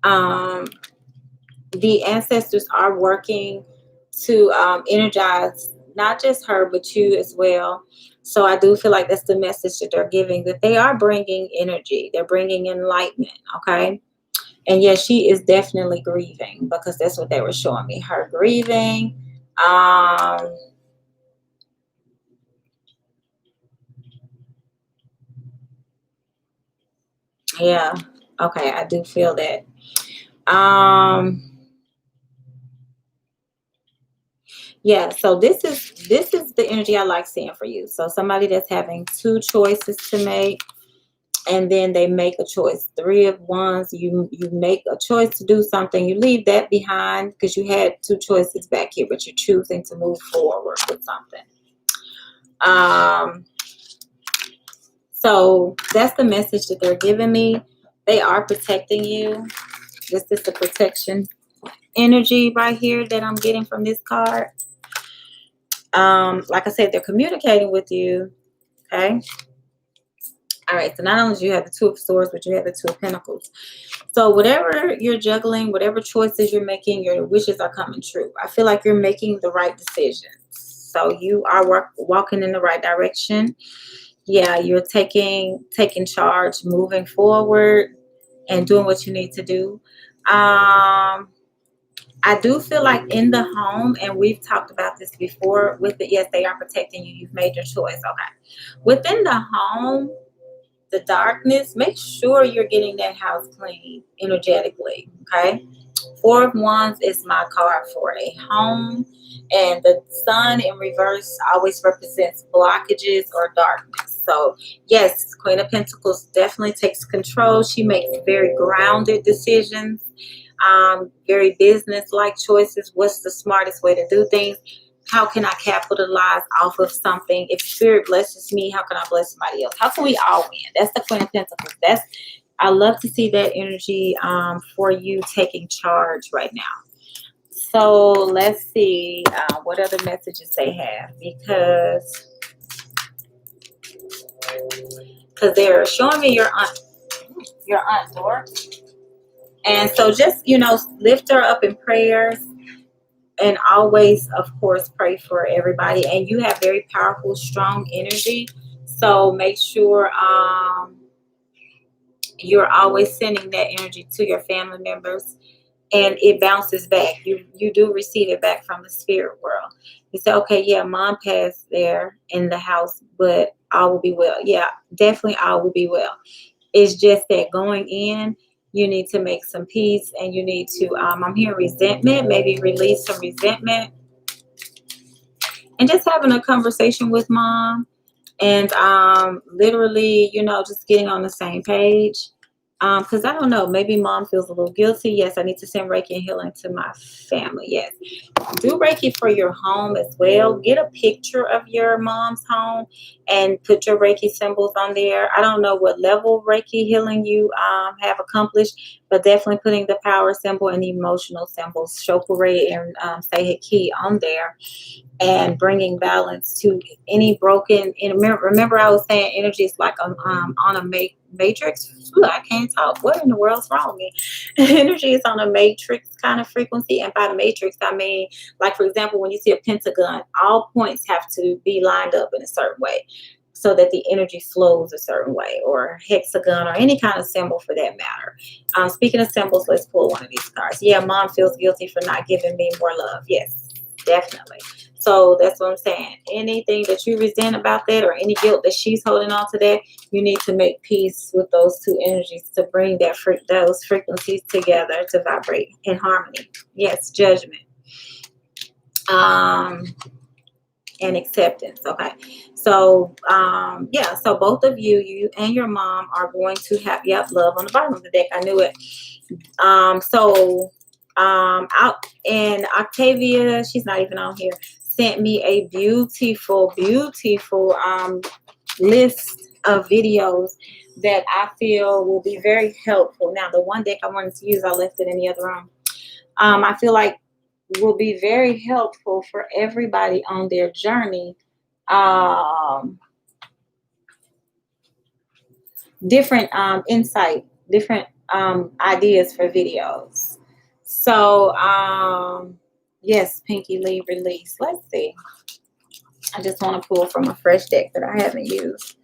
um the ancestors are working to energize not just her but you as well. So I do feel like that's the message that they're giving, that they are bringing energy, they're bringing enlightenment. Okay. And yes, she is definitely grieving, because that's what they were showing me, her grieving. um yeah, okay, I do feel that. um Yeah, so this is the energy I like seeing for you. So somebody that's having two choices to make, and then they make a choice. Three of Wands, you make a choice to do something, you leave that behind because you had two choices back here, but you're choosing to move forward with something. Um, so that's the message that they're giving me. They are protecting you. This is the protection energy right here that I'm getting from this card. Like I said, they're communicating with you. Okay. All right. So not only do you have the Two of Swords, but you have the Two of Pentacles. So whatever you're juggling, whatever choices you're making, your wishes are coming true. I feel like you're making the right decisions. So you are walking in the right direction. Yeah, you're taking charge, moving forward, and doing what you need to do. I do feel like in the home, and we've talked about this before with it, yes, they are protecting you. You've made your choice. Okay. Within the home, the darkness, make sure you're getting that house clean energetically. Okay. Four of Wands is my card for a home, and the sun in reverse always represents blockages or darkness. So yes, Queen of Pentacles definitely takes control. She makes very grounded decisions, very business-like choices. What's the smartest way to do things? How can I capitalize off of something? If spirit blesses me, how can I bless somebody else? How can we all win? That's the Queen of Pentacles. I love to see that energy for you taking charge right now. So let's see what other messages they have, because they're showing me your aunt Dora. And so just, lift her up in prayers, and always, of course, pray for everybody. And you have very powerful, strong energy. So make sure you're always sending that energy to your family members, and it bounces back. You do receive it back from the spirit world. You say, okay, yeah, mom passed there in the house, but all will be well. Yeah, definitely all will be well. It's just that going in, you need to make some peace, and you need to, I'm hearing resentment, maybe release some resentment, and just having a conversation with mom, and literally, just getting on the same page. Because I don't know, maybe mom feels a little guilty. Yes, I need to send Reiki and healing to my family. Yes, do Reiki for your home as well. Get a picture of your mom's home and put your Reiki symbols on there. I don't know what level of Reiki healing you have accomplished, but definitely putting the power symbol and the emotional symbols, Shokure and Seihei Ki, on there, and bringing balance to any broken. And remember I was saying energy is like on a matrix. Ooh, I can't talk. What in the world's wrong with me? Energy is on a matrix kind of frequency, and by the matrix I mean, like, for example, when you see a pentagon, all points have to be lined up in a certain way so that the energy flows a certain way, or hexagon, or any kind of symbol for that matter. Speaking of symbols, let's pull one of these cards. Yeah, mom feels guilty for not giving me more love. Yes, definitely. So that's what I'm saying. Anything that you resent about that, or any guilt that she's holding on to that, you need to make peace with those two energies to bring those frequencies together to vibrate in harmony. Yes, judgment. And acceptance. Okay. So yeah, so both of you and your mom are going to have, yep, love on the bottom of the deck. I knew it. Out in Octavia, she's not even on here, sent me a beautiful list of videos that I feel will be very helpful. Now, the one deck I wanted to use, I left it in the other room. I feel like will be very helpful for everybody on their journey. Different insight, different ideas for videos. So yes, Pinky Lee release. Let's see. I just want to pull from a fresh deck that I haven't used.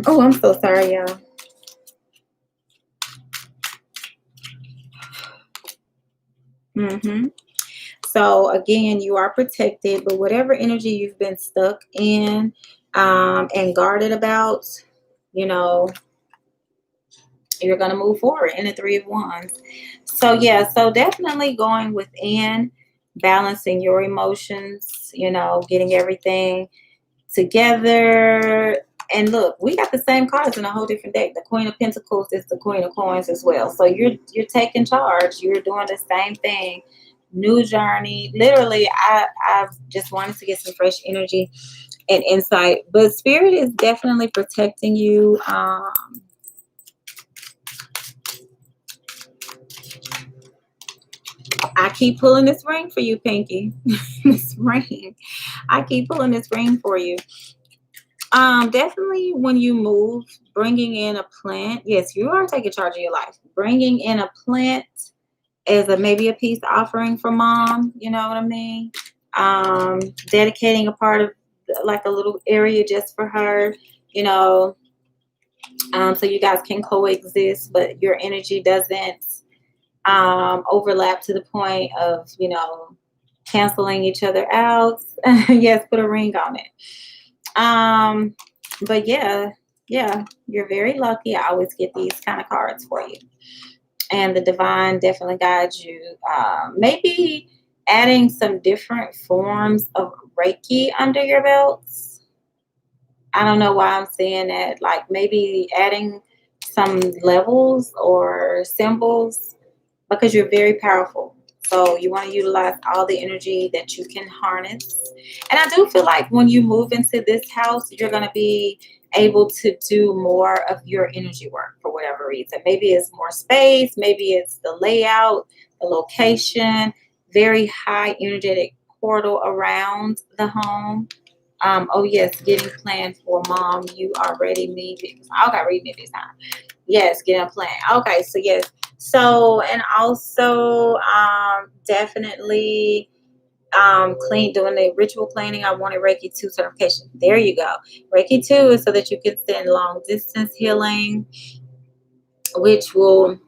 Oh, I'm so sorry, y'all. So again, you are protected, but whatever energy you've been stuck in and guarded about, you know, you're going to move forward in the Three of Wands. So yeah, so definitely going within, balancing your emotions, you know, getting everything together. And look, we got the same cards in a whole different deck. The Queen of Pentacles is the Queen of Coins as well. So you're taking charge. You're doing the same thing. New journey. Literally, I just wanted to get some fresh energy and insight. But Spirit is definitely protecting you. I keep pulling this ring for you, Pinky. This ring. I keep pulling this ring for you. Definitely when you move, bringing in a plant. Yes, you are taking charge of your life. Bringing in a plant as maybe a peace offering for mom. You know what I mean? Dedicating a part of like a little area just for her. You know, so you guys can coexist, but your energy doesn't overlap to the point of, you know, canceling each other out. Yes, put a ring on it. But yeah, you're very lucky. I always get these kind of cards for you. And the divine definitely guides you. Maybe adding some different forms of Reiki under your belts. I don't know why I'm saying that. Like maybe adding some levels or symbols, because you're very powerful. So you want to utilize all the energy that you can harness. And I do feel like when you move into this house, you're going to be able to do more of your energy work for whatever reason. Maybe it's more space. Maybe it's the layout, the location, very high energetic portal around the home. Oh, yes, getting planned for mom. You already need it. Okay, read me this time. Yes, getting a plan. Okay, so yes. So, and also definitely doing the ritual cleaning. I wanted Reiki 2 certification. There you go. Reiki 2 is so that you can send long distance healing, which will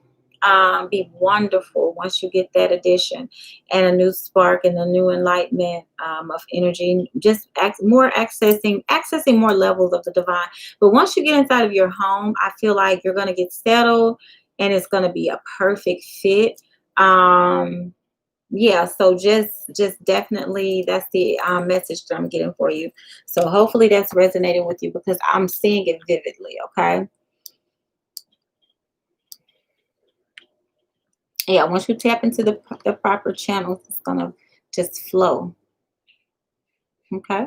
be wonderful once you get that addition, and a new spark and a new enlightenment of energy, just accessing more levels of the divine. But once you get inside of your home, I feel like you're going to get settled and it's going to be a perfect fit. Yeah, so just definitely that's the message that I'm getting for you. So hopefully that's resonating with you, because I'm seeing it vividly. Okay. Yeah, once you tap into the proper channels, it's gonna just flow. Okay.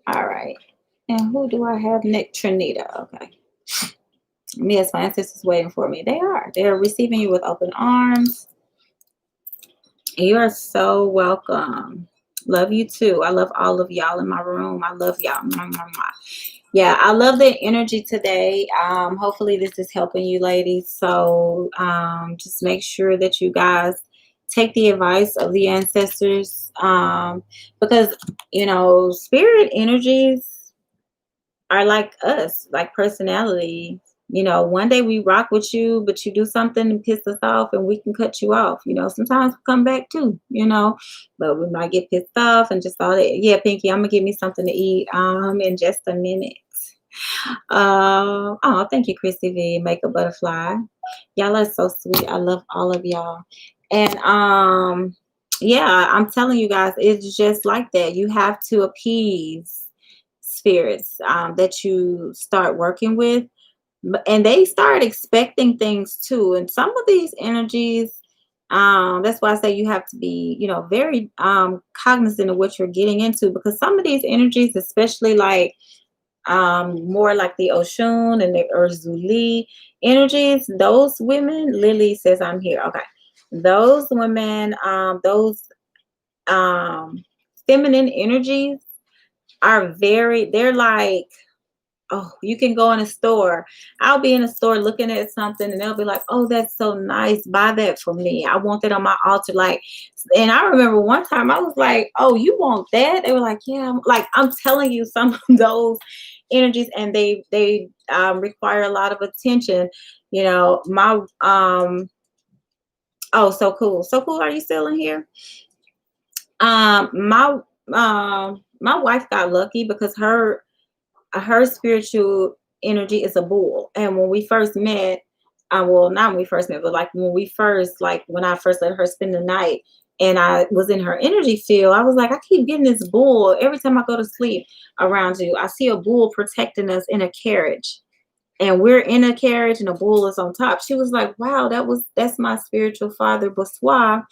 All right. And who do I have next? Trinita. Okay. Yes, my ancestors waiting for me. They are. They are receiving you with open arms. You are so welcome. Love you too. I love all of y'all in my room. I love y'all. Yeah, I love the energy today. Hopefully this is helping you ladies. So just make sure that you guys take the advice of the ancestors, because, you know, spirit energies are like us, like personality. You know, one day we rock with you, but you do something and piss us off and we can cut you off. You know, sometimes we come back too, you know, but we might get pissed off and just all that. Yeah, Pinky, I'm gonna give me something to eat in just a minute. Oh, thank you, Chrissy V. Make a butterfly. Y'all are so sweet. I love all of y'all. And yeah, I'm telling you guys, it's just like that. You have to appease spirits that you start working with, and they start expecting things too. And some of these energies, that's why I say you have to be, you know, very cognizant of what you're getting into, because some of these energies, especially like more like the Oshun and the Urzuli energies, those women, Lily says I'm here. Okay. Those women, those feminine energies are they're like, oh, you can go in a store. I'll be in a store looking at something and they'll be like, oh, that's so nice. Buy that for me. I want that on my altar. Like, and I remember one time I was like, oh, you want that? They were like, yeah. Like, I'm telling you, some of those energies, and they require a lot of attention. You know, oh, so cool. So cool. Are you still in here? My my wife got lucky because her spiritual energy is a bull. And when we first met, well, not when we first met, but like when I first let her spend the night and I was in her energy field, I was like, I keep getting this bull every time I go to sleep around you. I see a bull protecting us in a carriage. And we're in a carriage and a bull is on top. She was like, wow, that's my spiritual father, Bonsoir.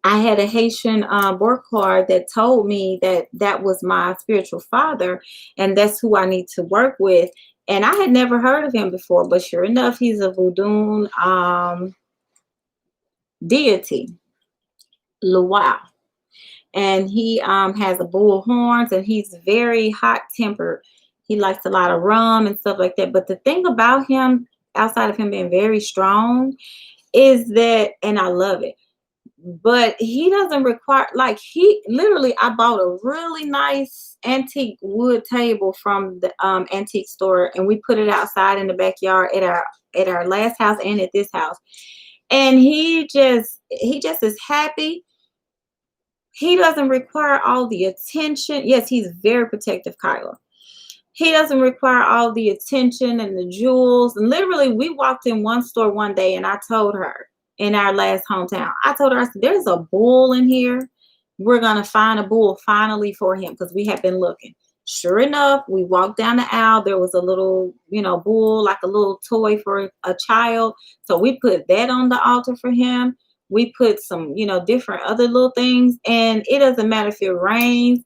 I had a Haitian work card that told me that that was my spiritual father, and that's who I need to work with. And I had never heard of him before, but sure enough, he's a voodoo deity, Luau. And he has a bull horns, and he's very hot tempered. He likes a lot of rum and stuff like that. But the thing about him, outside of him being very strong, is that, and I love it, but he doesn't require, like, he literally, I bought a really nice antique wood table from the antique store, and we put it outside in the backyard at our last house and at this house. And he just is happy. He doesn't require all the attention. Yes, he's very protective, Kyla. He doesn't require all the attention and the jewels. And literally, we walked in one store one day and I told her, in our last hometown, I told her, I said, there's a bull in here. We're going to find a bull finally for him, because we have been looking. Sure enough, we walked down the aisle. There was a little, you know, bull, like a little toy for a child. So we put that on the altar for him. We put some, you know, different other little things. And it doesn't matter if it rains.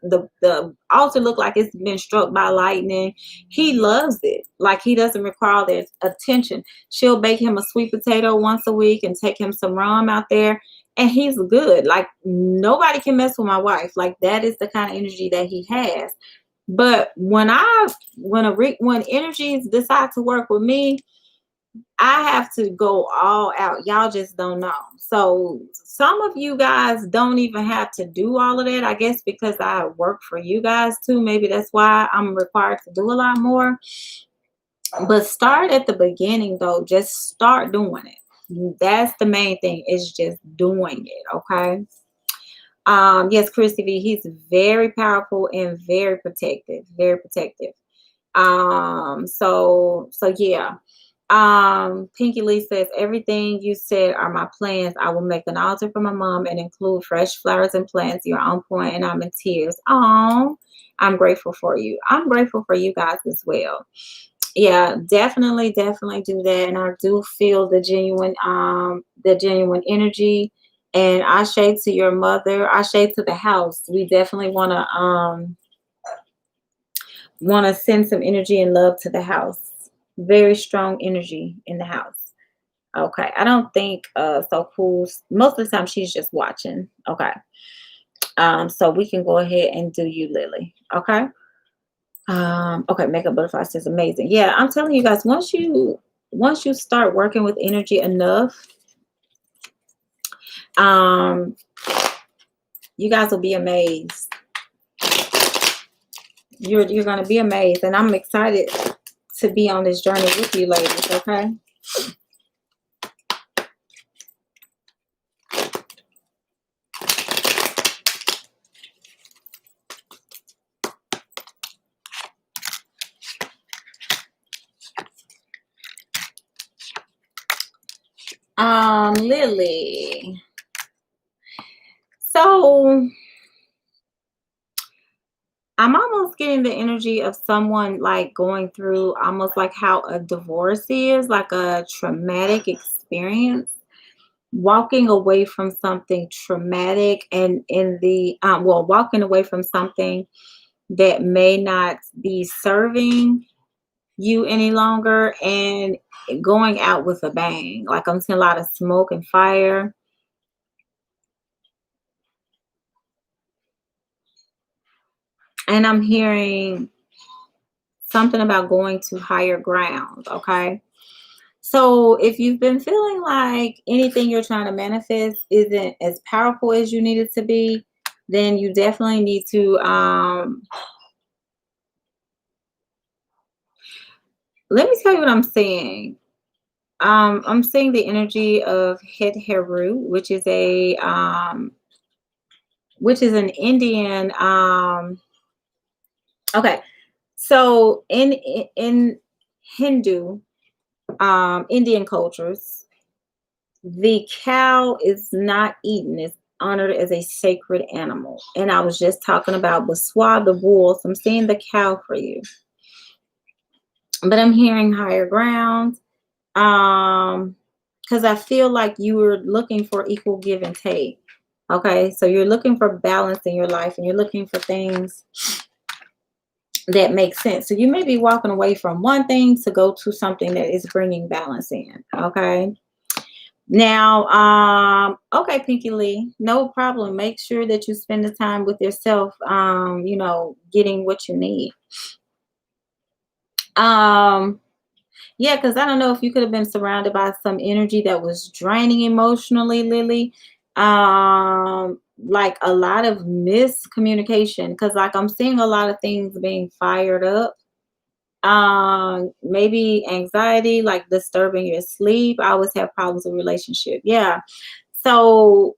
The altar looked like it's been struck by lightning. He loves it. Like, he doesn't require all that attention. She'll bake him a sweet potato once a week and take him some rum out there, and he's good. Like, nobody can mess with my wife. Like, that is the kind of energy that he has. But when energies decide to work with me, I have to go all out. Y'all just don't know. So some of you guys don't even have to do all of that. I guess because I work for you guys too. Maybe that's why I'm required to do a lot more. But start at the beginning though. Just start doing it. That's the main thing, is just doing it. Okay. Yes, Chrissy V, he's very powerful and very protective. Very protective. So yeah. Pinky Lee says, everything you said are my plans. I will make an altar for my mom and include fresh flowers and plants. You're on point and I'm in tears. Oh, I'm grateful for you. I'm grateful for you guys as well. Yeah, definitely do that. And I do feel the genuine energy. And I shade to your mother. I shade to the house. We definitely want to send some energy and love to the house. Very strong energy in the house. Okay. I don't think so cool. Most of the time she's just watching. Okay. So we can go ahead and do you, Lily. Okay. Okay, Makeup Butterfly says amazing. Yeah, I'm telling you guys, once you start working with energy enough, you guys will be amazed. You're gonna be amazed, and I'm excited to be on this journey with you, ladies, okay? Lily. So I'm almost getting the energy of someone like going through almost like how a divorce is, like a traumatic experience, walking away from something traumatic, and in the well, walking away from something that may not be serving you any longer, and going out with a bang. Like I'm seeing a lot of smoke and fire. And I'm hearing something about going to higher ground, okay? So if you've been feeling like anything you're trying to manifest isn't as powerful as you need it to be, then you definitely need to let me tell you what I'm seeing. I'm seeing the energy of Het Heru, which is an Indian okay. So in Hindu Indian cultures, the cow is not eaten, it's honored as a sacred animal. And I was just talking about Baswa, the bull. So I'm seeing the cow for you. But I'm hearing higher ground. Because I feel like you were looking for equal give and take. Okay, so you're looking for balance in your life, and you're looking for things that make sense. So you may be walking away from one thing to go to something that is bringing balance in. Okay. Now, okay, Pinky Lee, no problem. Make sure that you spend the time with yourself, you know, getting what you need. Yeah, because I don't know if you could have been surrounded by some energy that was draining emotionally, Lily. Like a lot of miscommunication, because like I'm seeing a lot of things being fired up. Maybe anxiety, like disturbing your sleep. I always have problems with relationship. Yeah. So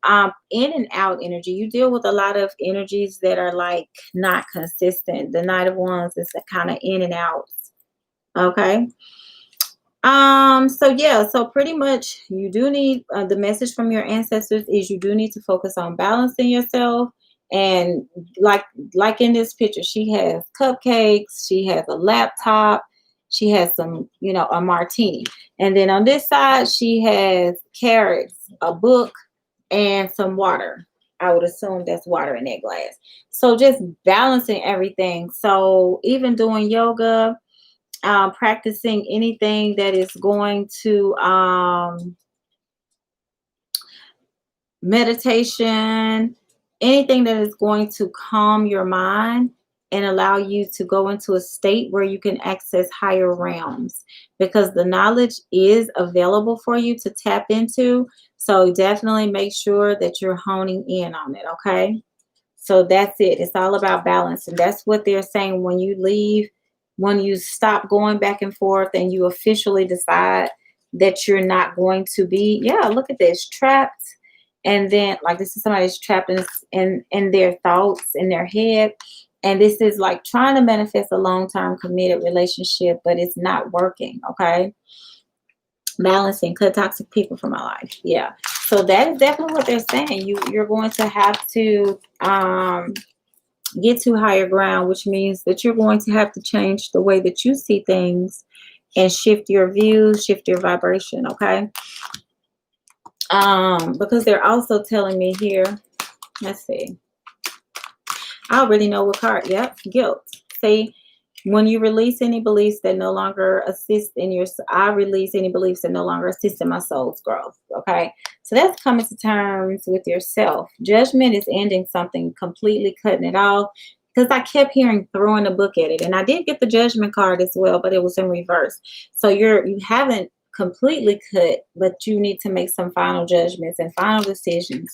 in and out energy, you deal with a lot of energies that are like not consistent. The Knight of Wands is kind of in and out. Okay. So yeah, so pretty much you do need the message from your ancestors is you do need to focus on balancing yourself. And like in this picture, she has cupcakes, she has a laptop, she has some, you know, a martini. And then on this side, she has carrots, a book, and some water. I would assume that's water in that glass. So just balancing everything. So even doing yoga, practicing anything that is going to meditation, anything that is going to calm your mind and allow you to go into a state where you can access higher realms, because the knowledge is available for you to tap into. So definitely make sure that you're honing in on it. Okay. So that's it. It's all about balance. And that's what they're saying when you leave, when you stop going back and forth and you officially decide that you're not going to be, yeah, look at this, trapped. And then like this is somebody's trapped in their thoughts, in their head. And this is like trying to manifest a long-term committed relationship, but it's not working. Okay. Balancing, cut toxic people from my life. Yeah. So that is definitely what they're saying. You're going to have to get to higher ground, which means that you're going to have to change the way that you see things and shift your views, shift your vibration. Okay. Because they're also telling me here, let's see. I already know what card. Yep, guilt. See, when you release any beliefs that no longer assist in your, I release any beliefs that no longer assist in my soul's growth. Okay. So that's coming to terms with yourself. Judgment is ending something, completely cutting it off. Because I kept hearing throwing a book at it. And I did get the judgment card as well, but it was in reverse. So you haven't completely cut, but you need to make some final judgments and final decisions.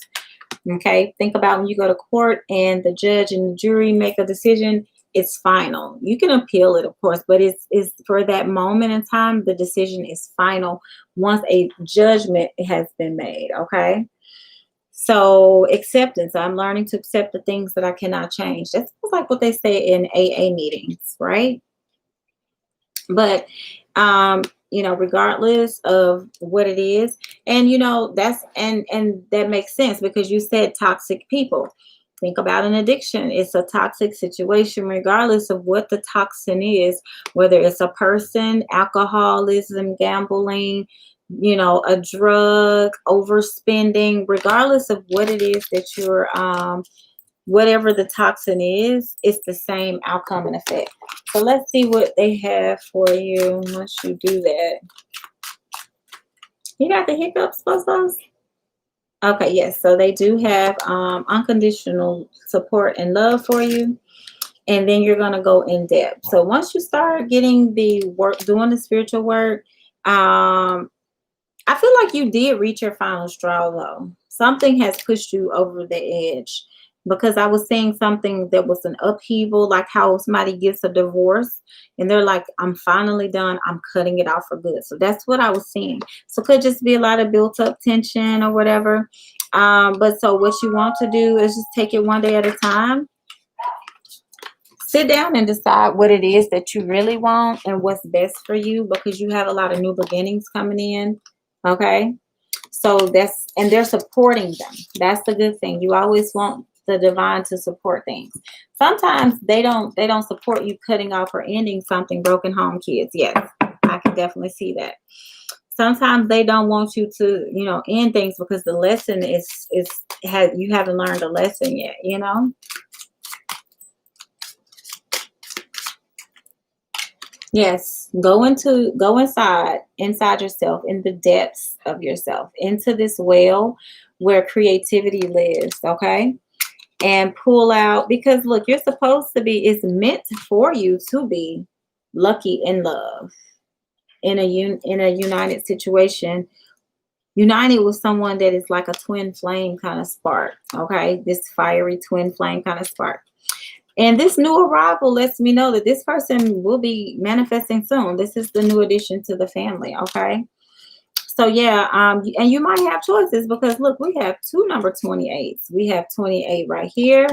Okay. Think about when you go to court and the judge and the jury make a decision it's final. You can appeal it, of course, but it's for that moment in time, the decision is final once a judgment has been made. Okay. So acceptance. I'm learning to accept the things that I cannot change. That's like what they say in AA meetings, right? But regardless of what it is, and that's and that makes sense because you said toxic people. Think about an addiction. It's a toxic situation, regardless of what the toxin is, whether it's a person, alcoholism, gambling, a drug, overspending, regardless of what it is that you're whatever the toxin is, it's the same outcome and effect. So let's see what they have for you once you do that. You got the hiccups, Puzzles? Okay, yes. So they do have unconditional support and love for you. And then you're going to go in depth. So once you start getting the work, doing the spiritual work, I feel like you did reach your final straw, though. Something has pushed you over the edge because I was seeing something that was an upheaval, like how somebody gets a divorce and they're like, I'm finally done. I'm cutting it off for good. So that's what I was seeing. So it could just be a lot of built up tension or whatever. But so what you want to do is just take it one day at a time. Sit down and decide what it is that you really want and what's best for you, because you have a lot of new beginnings coming in. Okay. So they're supporting them. That's the good thing. You always want the divine to support things. Sometimes they don't support you cutting off or ending something. Broken home kids. Yes, I can definitely see that. Sometimes they don't want you to, end things because the lesson you haven't learned a lesson yet, Yes, go inside yourself, in the depths of yourself, into this well where creativity lives, okay? And pull out, because look, it's meant for you to be lucky in love, in a united situation, united with someone that is like a twin flame kind of spark, okay? This fiery twin flame kind of spark. And this new arrival lets me know that this person will be manifesting soon. This is the new addition to the family, okay? So yeah, and you might have choices because look, we have two number 28s. We have 28 right here,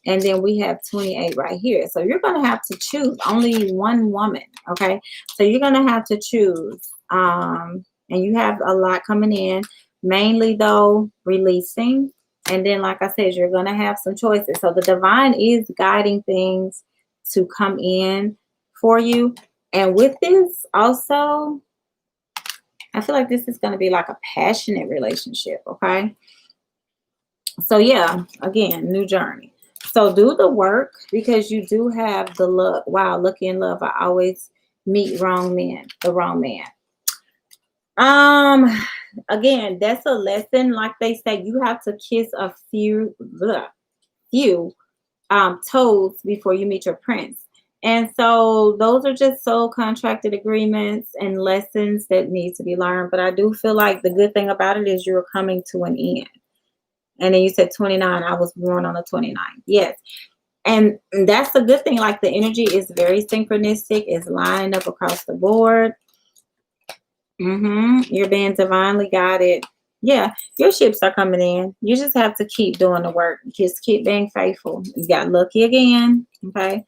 and then we have 28 right here. So you're going to have to choose only one woman, okay? So you're going to have to choose, and you have a lot coming in, mainly though releasing. And then, like I said, you're going to have some choices. So the divine is guiding things to come in for you. And with this also, I feel like this is going to be like a passionate relationship, okay? So yeah, again, new journey. So do the work because you do have the luck. Wow, lucky in love. I always meet the wrong man. Again, that's a lesson. Like they say, you have to kiss a few toes before you meet your prince. And so those are just soul contracted agreements and lessons that need to be learned. But I do feel like the good thing about it is you're coming to an end. And then you said 29. I was born on the 29th. Yes. And that's a good thing. Like the energy is very synchronistic. It's lining up across the board. You're being divinely guided. Yeah, your ships are coming in. You just have to keep doing the work. Just keep being faithful. You got lucky again. Okay.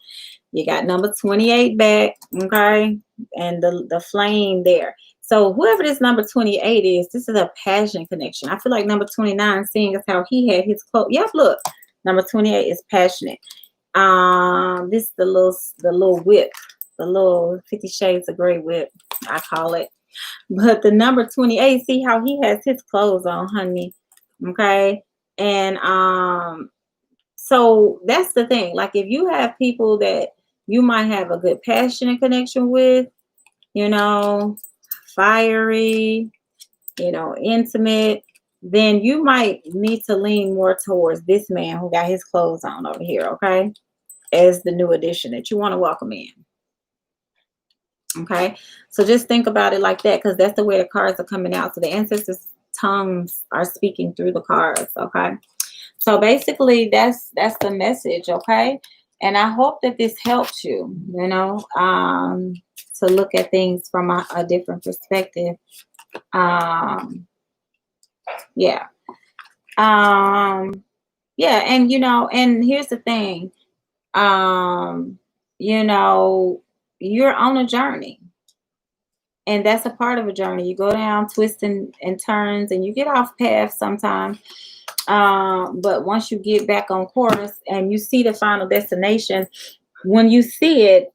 You got number 28 back. Okay. And the flame there. So whoever this number 28 is, this is a passion connection. I feel like number 29, seeing as how he had his clothes. Yeah, look, number 28 is passionate. This is the little whip, the little 50 Shades of Grey whip, I call it. But the number 28, see how he has his clothes on, honey. Okay. And so that's the thing. Like if you have people that you might have a good passionate connection with, fiery, intimate, then you might need to lean more towards this man who got his clothes on over here, okay? As the new addition that you want to welcome in. Okay, so just think about it like that, because that's the way the cards are coming out. So the ancestors' tongues are speaking through the cards. Okay, so basically that's the message. Okay, And I hope that this helps you, to look at things from a different perspective. Um, yeah. Um, yeah. And here's the thing, um, you know, you're on a journey. And that's a part of a journey. You go down twists and turns and you get off path sometimes. But once you get back on course and you see the final destination, when you see it,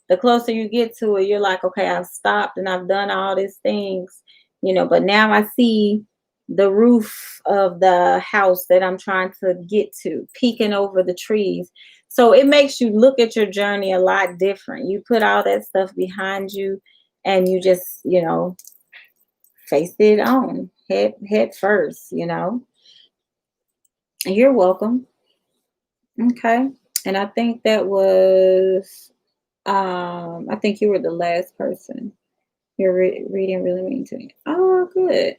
the closer you get to it, you're like, okay, I've stopped and I've done all these things, but now I see the roof of the house that I'm trying to get to, peeking over the trees. So it makes you look at your journey a lot different. You put all that stuff behind you and you just, face it on head first. You're welcome. Okay. And I think that was, I think you were the last person. Your reading really mean to me. Oh, good.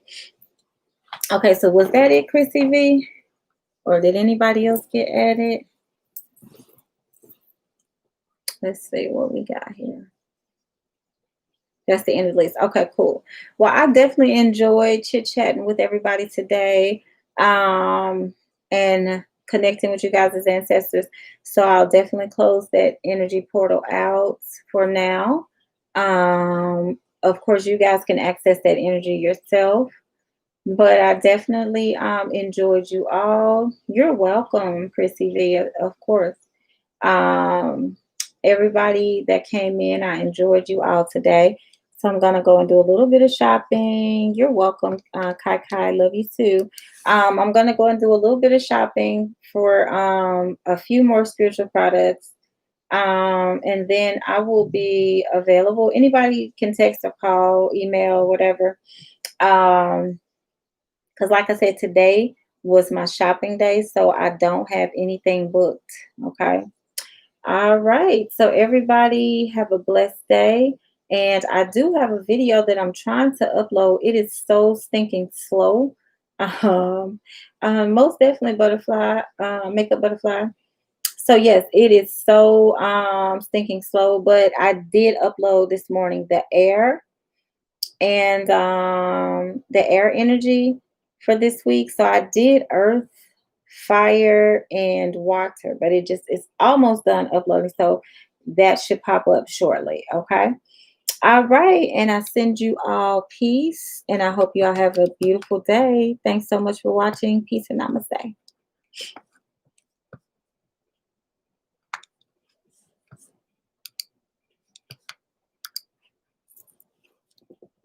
Okay, so was that it, Chrissy V? Or did anybody else get added? Let's see what we got here. That's the end of the list. Okay, cool. Well, I definitely enjoyed chit-chatting with everybody today, and connecting with you guys as ancestors. So I'll definitely close that energy portal out for now. Of course, you guys can access that energy yourself. But I definitely enjoyed you all. You're welcome, Chrissy V, of course. Um, Everybody that came in, I enjoyed you all today. So I'm gonna go and do a little bit of shopping. You're welcome, Kai Kai. Love you too. I'm gonna go and do a little bit of shopping for a few more spiritual products. And then I will be available. Anybody can text or call, email, whatever. Because like I said, today was my shopping day, so I don't have anything booked. Okay. All right. So everybody have a blessed day. And I do have a video that I'm trying to upload. It is so stinking slow. Most definitely butterfly, makeup butterfly. So yes, it is so stinking slow. But I did upload this morning the air and the air energy for this week. So I did earth, fire, and water, but it's almost done uploading. So that should pop up shortly. Okay. All right. And I send you all peace. And I hope you all have a beautiful day. Thanks so much for watching. Peace and namaste.